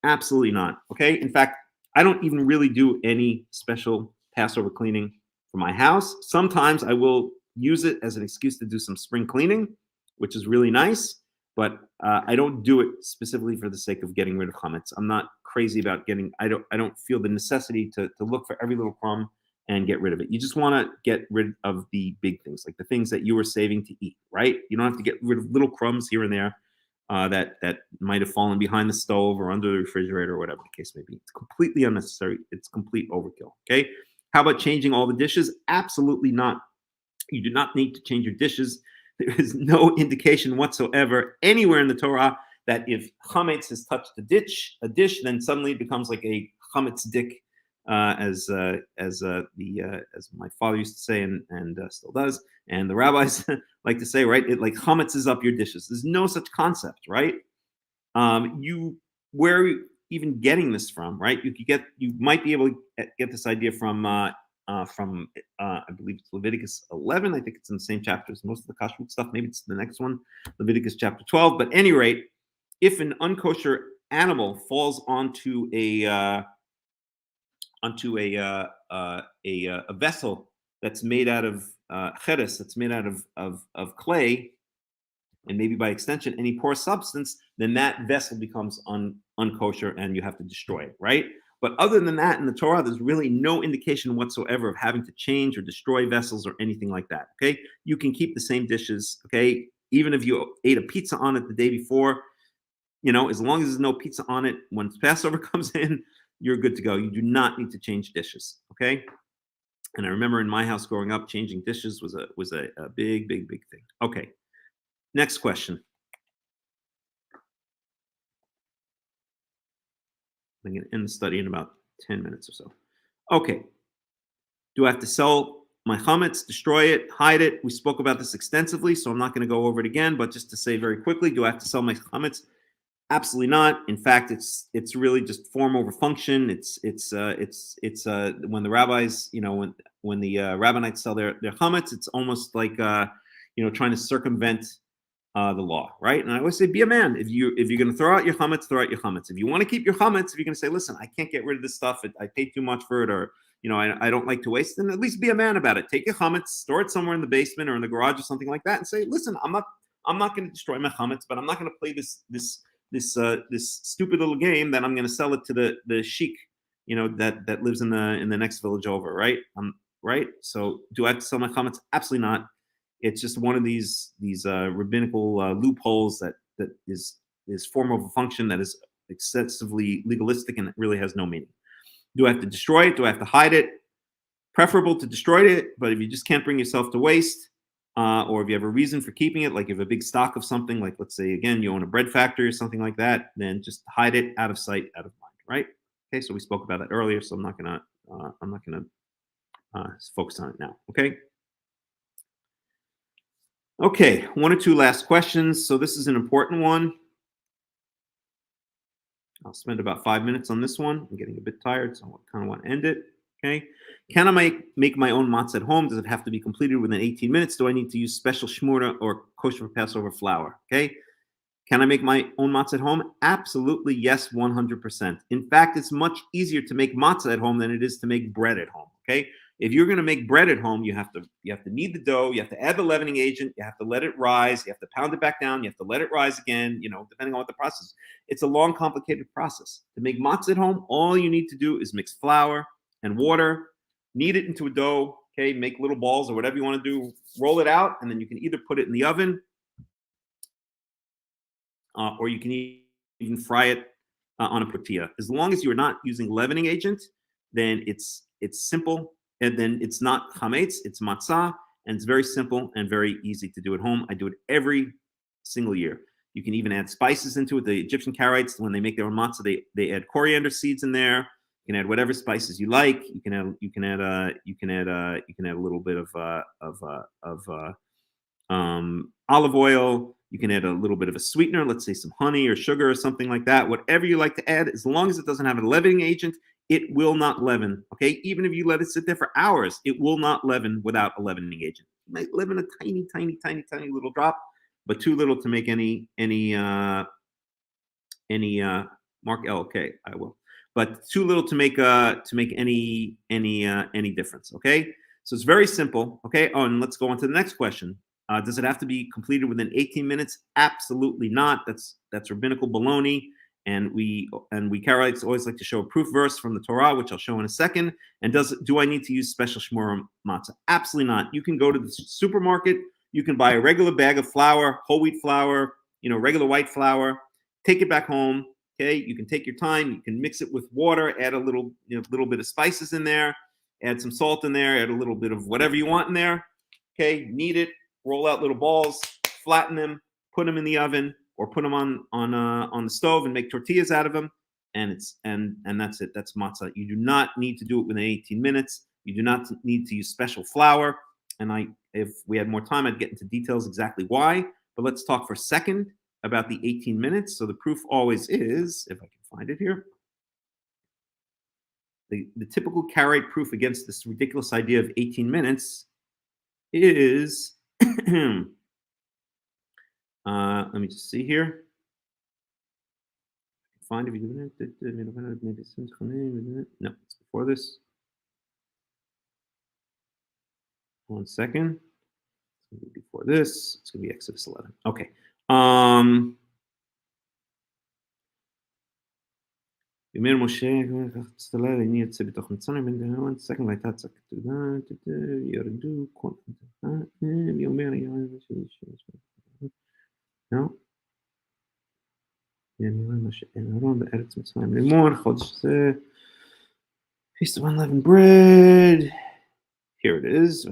Absolutely not. Okay. In fact, I don't even really do any special Passover cleaning for my house. Sometimes I will use it as an excuse to do some spring cleaning, which is really nice. But I don't do it specifically for the sake of getting rid of chametz. I'm not crazy about I don't feel the necessity to look for every little crumb and get rid of it. You just want to get rid of the big things, like the things that you were saving to eat, right? You don't have to get rid of little crumbs here and there. that might have fallen behind the stove or under the refrigerator or whatever the case may be. It's completely unnecessary. It's complete overkill. Okay. How about changing all the dishes? Absolutely not. You do not need to change your dishes. There is no indication whatsoever anywhere in the Torah that if chametz has touched a dish, then suddenly it becomes like a chametz dick, as my father used to say and still does, and the rabbis like to say, right? It like chametz is up your dishes. There's no such concept, right? Where are you even getting this from, right? You might be able to get this idea from I believe it's Leviticus 11. I think it's in the same chapter as most of the kashrut stuff. Maybe it's the next one, Leviticus chapter 12. But at any rate, if an unkosher animal falls onto a vessel that's made out of cheres, that's made out of clay, and maybe by extension any porous substance, then that vessel becomes unkosher and you have to destroy it, right? But other than that, in the Torah, there's really no indication whatsoever of having to change or destroy vessels or anything like that, okay? You can keep the same dishes, okay? Even if you ate a pizza on it the day before, as long as there's no pizza on it, when Passover comes in, you're good to go. You do not need to change dishes, okay? And I remember in my house growing up, changing dishes was a big, big, big thing. Okay, next question. I'm going to end the study in about 10 minutes or so. Okay. Do I have to sell my chametz, destroy it, hide it? We spoke about this extensively, so I'm not going to go over it again, but just to say very quickly, do I have to sell my chametz? Absolutely not. In fact, it's really just form over function. It's when the rabbis, when the rabbinites sell their chametz, it's almost like trying to circumvent the law, right? And I always say, be a man. If you're going to throw out your chametz, throw out your chametz. If you want to keep your chametz, if you're going to say, listen, I can't get rid of this stuff, I paid too much for it, or I don't like to waste, then at least be a man about it. Take your chametz, store it somewhere in the basement or in the garage or something like that, and say, listen, I'm not going to destroy my chametz, but I'm not going to play this stupid little game that I'm going to sell it to the sheik, that lives in the next village over, right? Right. So do I have to sell my chametz? Absolutely not. It's just one of these rabbinical loopholes that is form over function, that is excessively legalistic, and it really has no meaning. Do I have to destroy it? Do I have to hide it? Preferable to destroy it, but if you just can't bring yourself to waste, or if you have a reason for keeping it, like if you have a big stock of something, like let's say again you own a bread factory or something like that, then just hide it, out of sight, out of mind, right? Okay, so we spoke about that earlier, so I'm not gonna focus on it now. Okay, one or two last questions. So this is an important one. I'll spend about 5 minutes on this one. I'm getting a bit tired, so I kind of want to end it. Okay. Can I make my own matzah at home? Does it have to be completed within 18 minutes? Do I need to use special shmurah or kosher Passover flour? Okay. Can I make my own matzah at home? Absolutely, yes, 100%. In fact, it's much easier to make matzah at home than it is to make bread at home. Okay. If you're going to make bread at home, you have to knead the dough, you have to add the leavening agent, you have to let it rise, you have to pound it back down, you have to let it rise again, depending on what the process is. It's a long, complicated process. To make matzah at home, all you need to do is mix flour and water, knead it into a dough, okay, make little balls or whatever you want to do, roll it out, and then you can either put it in the oven or you can even fry it on a tortilla. As long as you are not using leavening agent, then it's simple. And then it's not chametz, it's matzah, and it's very simple and very easy to do at home. I do it every single year. You can even add spices into it. The Egyptian Karaites, when they make their own matzah, they add coriander seeds in there. You can add whatever spices you like. You can add a little bit of olive oil. You can add a little bit of a sweetener, let's say some honey or sugar or something like that. Whatever you like to add, as long as it doesn't have a leavening agent, it will not leaven, okay? Even if you let it sit there for hours, it will not leaven without a leavening agent. It might leaven a tiny, tiny, tiny, tiny little drop, but too little to make any Mark L. Okay, I will, but too little to make any difference. Okay, so it's very simple. Okay, and let's go on to the next question. Does it have to be completed within 18 minutes? Absolutely not. That's rabbinical baloney. And we Karaites always like to show a proof verse from the Torah, which I'll show in a second. And do I need to use special shmurah matzah? Absolutely not. You can go to the supermarket. You can buy a regular bag of flour, whole wheat flour, regular white flour. Take it back home. Okay, you can take your time. You can mix it with water. Add a little bit of spices in there. Add some salt in there. Add a little bit of whatever you want in there. Okay, knead it. Roll out little balls. Flatten them. Put them in the oven, or put them on the stove and make tortillas out of them. And that's it. That's matzah. You do not need to do it within 18 minutes. You do not need to use special flour. And if we had more time, I'd get into details exactly why. But let's talk for a second about the 18 minutes. So the proof always is, if I can find it here, the typical Karaite proof against this ridiculous idea of 18 minutes is, let me just see here. Find if you do it. No, it's before this. 1 second. It's going to be before this. It's going to be Exodus 11. Okay. One second. No. Feast of unleavened bread. Here it is.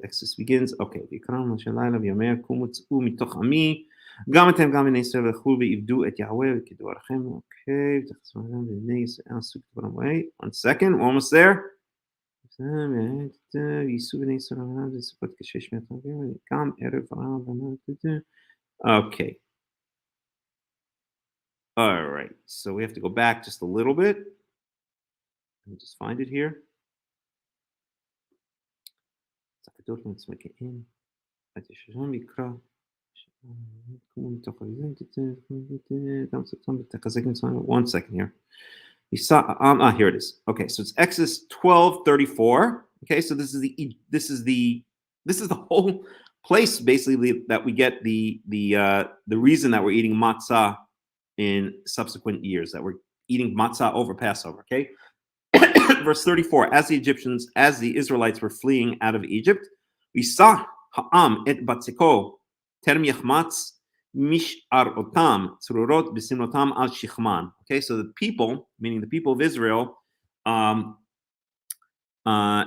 Exodus begins. Okay. גם אתם גם בני ישראל ילכו ועבדו את יהוה וכדברכם. Okay. 1 second. We're almost there. Okay. All right. So we have to go back just a little bit. Let me just find it here. One second here. Here it is. Okay, so it's Exodus 12:34. Okay, so this is the whole place basically that we get the reason that we're eating matzah in subsequent years, that we're eating matzah over Passover. Okay. Verse 34, as the Israelites were fleeing out of Egypt, we saw ha'am et batzeko terem yachmatz mish'arotam tzururot b'simnotam al shichman. Okay, so the people, meaning the people of Israel,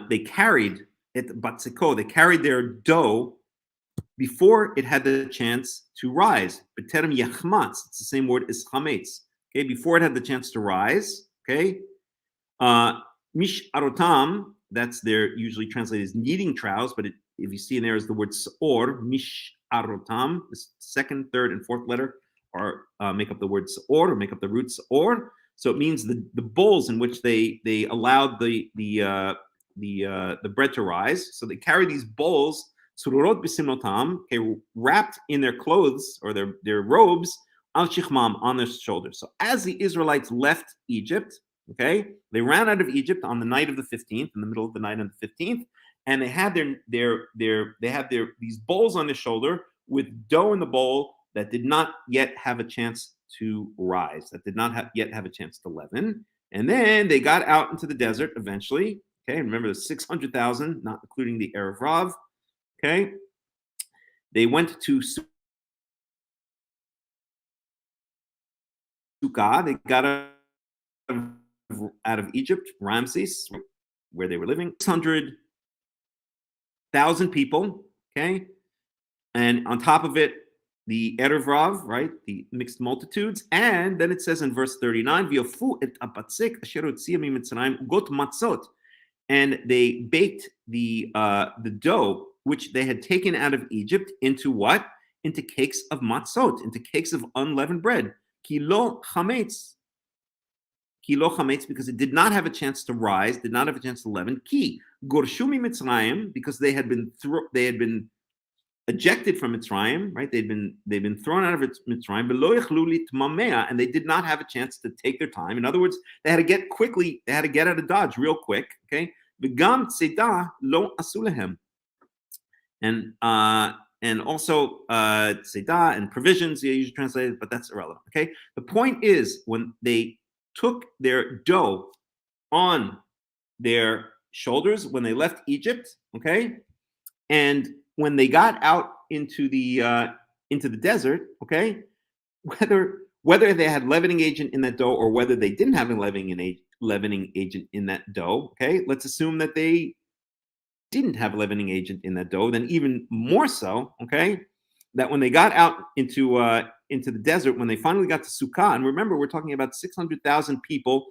they carried et batzeko, they carried their dough before it had the chance to rise. B'terem yachmatz, it's the same word as chametz. Okay, before it had the chance to rise. Okay. Mish arotam, that's they're usually translated as kneading troughs, but if you see in there is the word saor, mish arotam, the second, third, and fourth letter are make up the word saor, or make up the root saor. So it means the bowls in which they allowed the bread to rise. So they carry these bowls, sururot b'simnotam, okay, wrapped in their clothes or their robes, al shichmam, on their shoulders. So as the Israelites left Egypt, okay, they ran out of Egypt on the night of the 15th, in the middle of the night on the 15th, and they had these bowls on their shoulder with dough in the bowl that did not yet have a chance to rise, that did not yet have a chance to leaven. And then they got out into the desert eventually. Okay, remember the 600,000, not including the Erev Rav. Okay, they went to Sukkah. They got out of Egypt, Ramses, where they were living, 600,000 people, okay? And on top of it, the Erev Rav, right? The mixed multitudes. And then it says in verse 39, and they baked the dough, which they had taken out of Egypt, into what? Into cakes of matzot, into cakes of unleavened bread. Kilo chametz, because it did not have a chance to rise, did not have a chance to leaven. Ki gorshumi Mitzrayim, because they had been ejected from Mitzrayim, right? They'd been thrown out of Mitzrayim. Belo yachlu litmamea, and they did not have a chance to take their time. In other words, they had to get quickly. They had to get out of Dodge real quick. Okay. V'gam tzeda lo asu lehem, and also tzeda and provisions. You usually translate it, but that's irrelevant. Okay. The point is, when they took their dough on their shoulders when they left Egypt, okay, and when they got out into the into the desert, okay, whether they had leavening agent in that dough or whether they didn't have a leavening agent in that dough, okay, let's assume that they didn't have a leavening agent in that dough, then even more so, okay, that when they got out into the desert, when they finally got to Sukkah, and remember, we're talking about 600,000 people,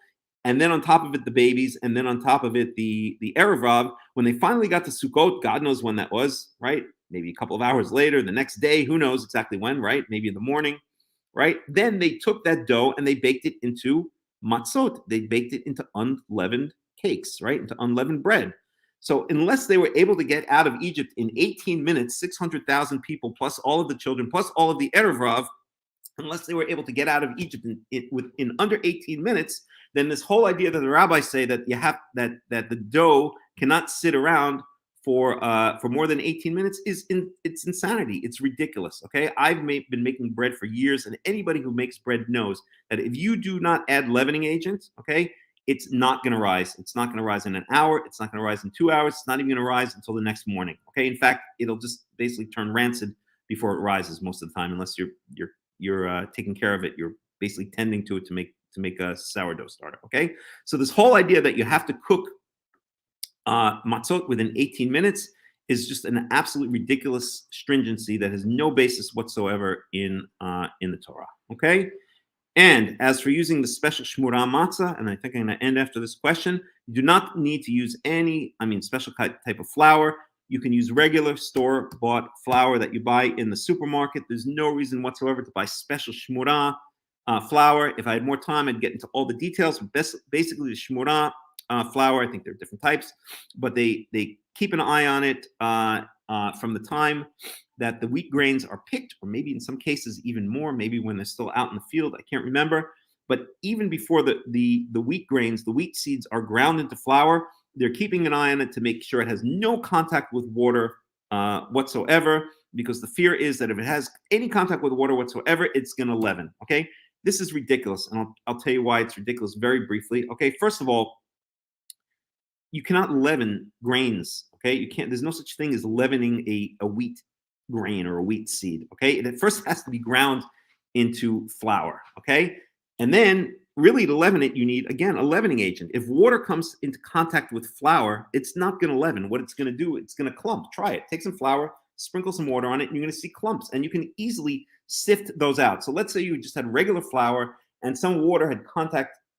and then on top of it, the babies, and then on top of it, the Erev Rav, when they finally got to Sukkot, God knows when that was, right? Maybe a couple of hours later, the next day, who knows exactly when, right? Maybe in the morning, right? Then they took that dough and they baked it into matzot. They baked it into unleavened cakes, right? Into unleavened bread. So unless they were able to get out of Egypt in 18 minutes, 600,000 people, plus all of the children, plus all of the Erev Rav, unless they were able to get out of Egypt in under 18 minutes, then this whole idea that the rabbis say that you have that the dough cannot sit around for more than 18 minutes it's insanity. It's ridiculous. Okay, I've been making bread for years, and anybody who makes bread knows that if you do not add leavening agent, okay, it's not going to rise. It's not going to rise in an hour. It's not going to rise in 2 hours. It's not even going to rise until the next morning. Okay, in fact, it'll just basically turn rancid before it rises most of the time, unless you're taking care of it. You're basically tending to it to make a sourdough starter. Okay, so this whole idea that you have to cook matzot within 18 minutes is just an absolute ridiculous stringency that has no basis whatsoever in the Torah. Okay, and as for using the special shmurah matzah, and I think I'm going to end after this question, you do not need to use any, special type of flour. You can use regular store-bought flour that you buy in the supermarket. There's no reason whatsoever to buy special shmurah flour. If I had more time, I'd get into all the details. Basically, the shmurah flour, I think there are different types, but they keep an eye on it from the time that the wheat grains are picked, or maybe in some cases even more, maybe when they're still out in the field. I can't remember. But even before the wheat grains, the wheat seeds are ground into flour, they're keeping an eye on it to make sure it has no contact with water whatsoever, because the fear is that if it has any contact with water whatsoever, it's going to leaven. Okay, this is ridiculous, and I'll tell you why it's ridiculous very briefly. Okay, first of all, you cannot leaven grains. Okay, you can't. There's no such thing as leavening a wheat grain or a wheat seed. Okay, it first has to be ground into flour. Okay, and then really to leaven it, you need, again, a leavening agent. If water comes into contact with flour, it's not going to leaven. What it's going to do, it's going to clump. Try it. Take some flour, sprinkle some water on it, and you're going to see clumps, and you can easily sift those out. So let's say you just had regular flour and some water had come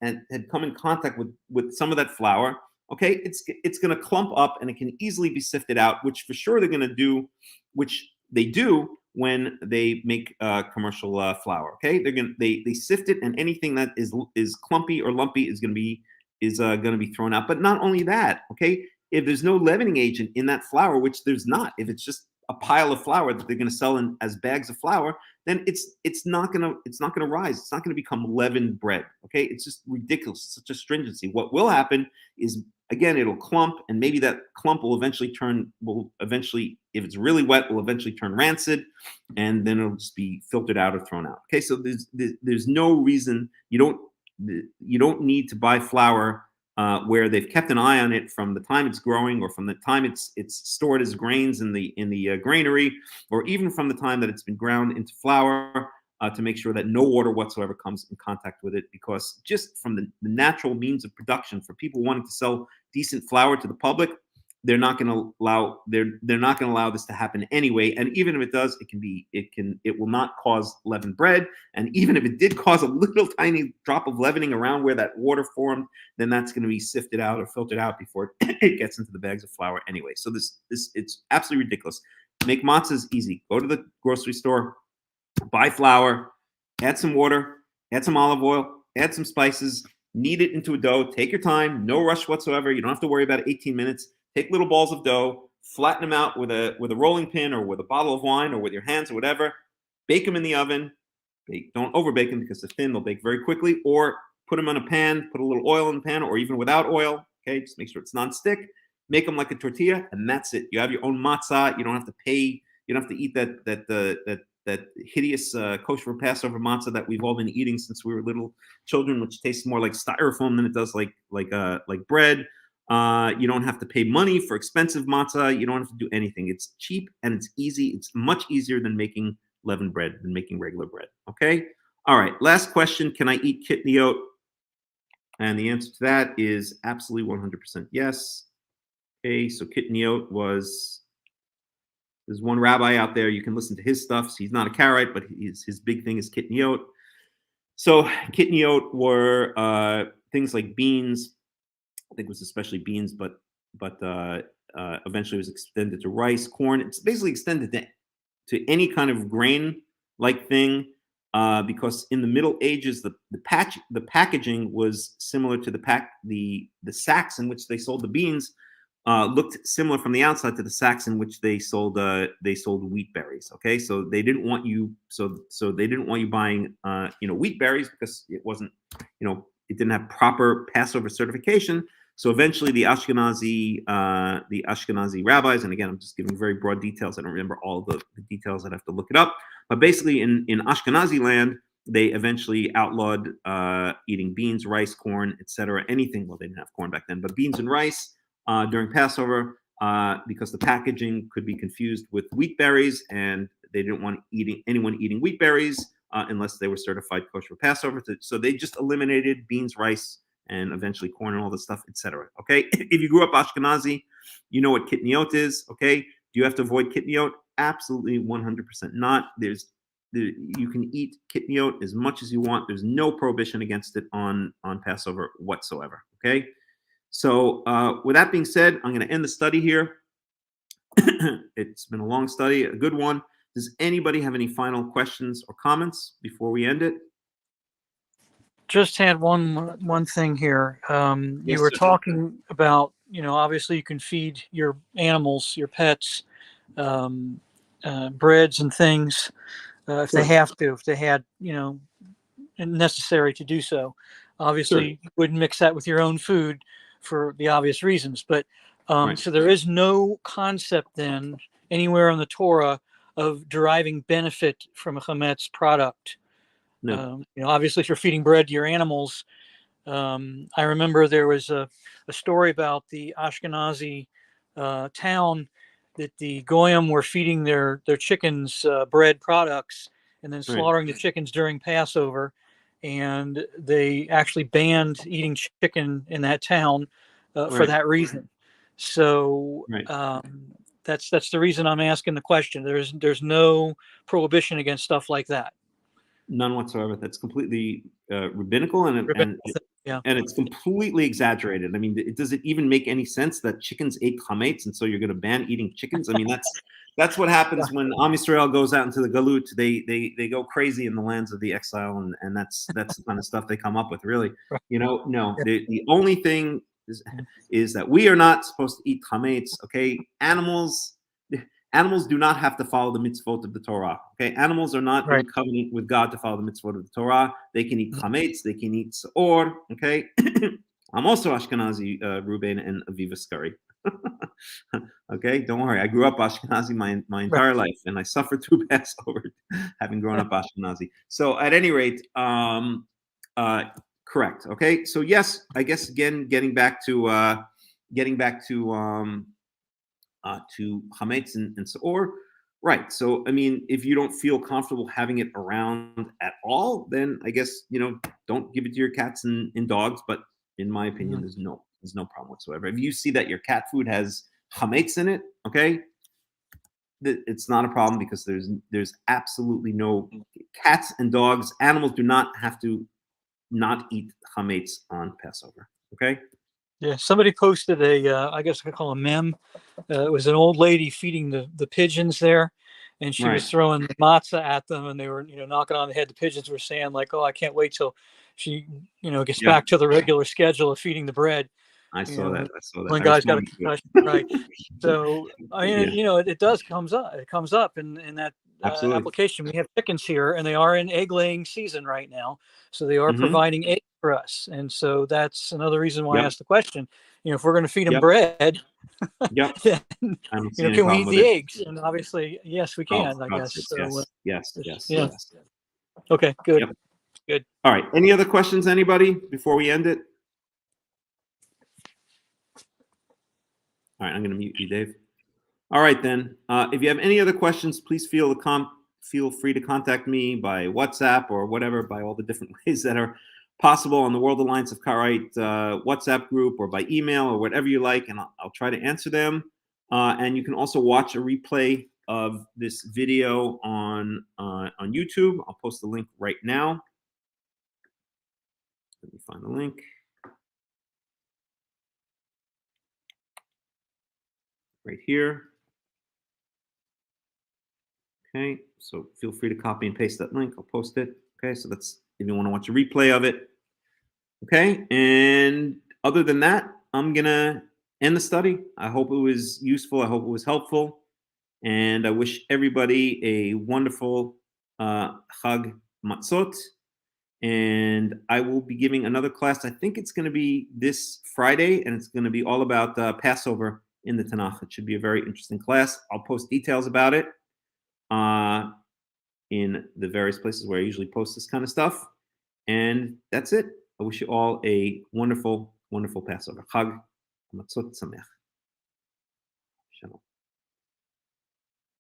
in contact with some of that flour. Okay, it's going to clump up, and it can easily be sifted out, which for sure they're going to do, which they do when they make commercial flour. Okay, they sift it, and anything that is clumpy or lumpy is going to be thrown out. But not only that, okay, if there's no leavening agent in that flour, which there's not, if it's just a pile of flour that they're going to sell as bags of flour, then it's not going to rise. It's not going to become leavened bread. Okay, it's just ridiculous. It's such a stringency. What will happen is, again, it'll clump, and maybe that clump will eventually, if it's really wet, will eventually turn rancid, and then it'll just be filtered out or thrown out. Okay, so there's no reason, you don't need to buy flour where they've kept an eye on it from the time it's growing, or from the time it's stored as grains in the granary, or even from the time that it's been ground into flour, to make sure that no water whatsoever comes in contact with it, because just from the natural means of production, for people wanting to sell decent flour to the public, they're not going to allow this to happen anyway. And even if it does, it will not cause leavened bread. And even if it did cause a little tiny drop of leavening around where that water formed, then that's going to be sifted out or filtered out before it gets into the bags of flour anyway. So this it's absolutely ridiculous. Make matzah is easy. Go to the grocery store, buy flour, add some water, add some olive oil, add some spices, knead it into a dough. Take your time, no rush whatsoever. You don't have to worry about 18 minutes. Take little balls of dough, flatten them out with a rolling pin or with a bottle of wine or with your hands or whatever. Bake them in the oven. Don't overbake them, because they're thin. They'll bake very quickly. Or put them in a pan, put a little oil in the pan, or even without oil. Okay, just make sure it's non-stick. Make them like a tortilla, and that's it. You have your own matzah. You don't have to pay. You don't have to eat that hideous kosher Passover matzah that we've all been eating since we were little children, which tastes more like styrofoam than it does like bread. You don't have to pay money for expensive matzah. You don't have to do anything. It's cheap and it's easy. It's much easier than making leavened bread than making regular bread. Okay. All right. Last question. Can I eat kitniot? And the answer to that is absolutely 100% yes. Okay. So kitniot there's one rabbi out there. You can listen to his stuff. He's not a Karaite, but his big thing is kitniot. So kitniot were things like beans. I think it was especially beans, but eventually it was extended to rice, corn. It's basically extended to any kind of grain-like thing, because in the Middle Ages, the packaging was similar to the sacks in which they sold the beans. Looked similar from the outside to the sacks in which they sold wheat berries. Okay, so they didn't want you they didn't want you buying wheat berries because it wasn't it didn't have proper Passover certification. So eventually the Ashkenazi rabbis, and again I'm just giving very broad details. I don't remember all the details. I'd have to look it up. But basically in Ashkenazi land, they eventually outlawed eating beans, rice, corn, etc. Anything. Well, they didn't have corn back then, but beans and rice during Passover, because the packaging could be confused with wheat berries, and they didn't want anyone eating wheat berries unless they were certified kosher for Passover. So they just eliminated beans, rice, and eventually corn and all this stuff, etc. Okay, if you grew up Ashkenazi, you know what kitniot is. Okay, do you have to avoid kitniot? Absolutely, 100% not. You can eat kitniot as much as you want. There's no prohibition against it on Passover whatsoever. Okay. So with that being said, I'm going to end the study here. It's been a long study, a good one. Does anybody have any final questions or comments before we end it? Just had one thing here. You Yes, were sir. talking about, obviously you can feed your animals, your pets, breads and things if they have to, if they had, necessary to do so. Obviously, you wouldn't mix that with your own food for the obvious reasons. But Right. so there is no concept then anywhere in the Torah of deriving benefit from a chametz product. No. Obviously, if you're feeding bread to your animals, I remember there was a story about the Ashkenazi town that the Goyim were feeding their chickens bread products and then slaughtering the chickens during Passover. And they actually banned eating chicken in that town for that reason. So that's the reason I'm asking the question. There's no prohibition against stuff like that. None whatsoever. That's completely rabbinical, and Yeah. and it's completely exaggerated. I mean, does it even make any sense that chickens ate chametz, and so you're going to ban eating chickens? I mean, that's what happens when Am Yisrael goes out into the galut. They go crazy in the lands of the exile, and that's the kind of stuff they come up with. Really, no. The only thing is that we are not supposed to eat chametz. Okay, animals do not have to follow the mitzvot of the Torah. Okay, animals are not in covenant with God to follow the mitzvot of the Torah. They can eat chametz, they can eat seor. Okay, I'm also Ashkenazi, Reuben and Aviva Scurry. Okay, don't worry. I grew up Ashkenazi my entire life, and I suffered through Passover having grown up Ashkenazi. So at any rate, correct. Okay, so yes, I guess again, getting back to chametz and seor, right? So I mean, if you don't feel comfortable having it around at all, then I guess don't give it to your cats and dogs. But in my opinion, there's no problem whatsoever. If you see that your cat food has chametz in it, okay, it's not a problem, because there's absolutely no cats and dogs. Animals do not have to not eat chametz on Passover. Okay. Yeah, somebody posted I guess I could call a meme. It was an old lady feeding the pigeons there, and she was throwing matzah at them, and they were, knocking on the head. The pigeons were saying like, "Oh, I can't wait till she, gets back to the regular schedule of feeding the bread." I saw that. One guy's got a concussion, right? So I mean, it does comes up. It comes up in that application. We have chickens here, and they are in egg laying season right now, so they are providing eggs for us, and so that's another reason why I asked the question. If we're going to feed them bread, then, can we eat the eggs? And obviously, yes, we can. I guess. So, yes. Okay, good, good. All right. Any other questions, anybody, before we end it? All right, I'm going to mute you, Dave. All right, then. If you have any other questions, please feel feel free to contact me by WhatsApp or whatever, by all the different ways that are possible on the World Alliance of Qara'im WhatsApp group, or by email, or whatever you like, and I'll try to answer them. And you can also watch a replay of this video on YouTube. I'll post the link right now. Let me find the link. Right here. Okay, so feel free to copy and paste that link. I'll post it. Okay, so that's if you want to watch a replay of it. Okay, and other than that, I'm gonna end the study. I hope it was useful. I hope it was helpful. And I wish everybody a wonderful Chag Matzot. And I will be giving another class. I think it's going to be this Friday, and it's going to be all about Passover in the Tanakh. It should be a very interesting class. I'll post details about it in the various places where I usually post this kind of stuff. And that's it. I wish you all a wonderful, wonderful Passover. Chag Matzot Sameach.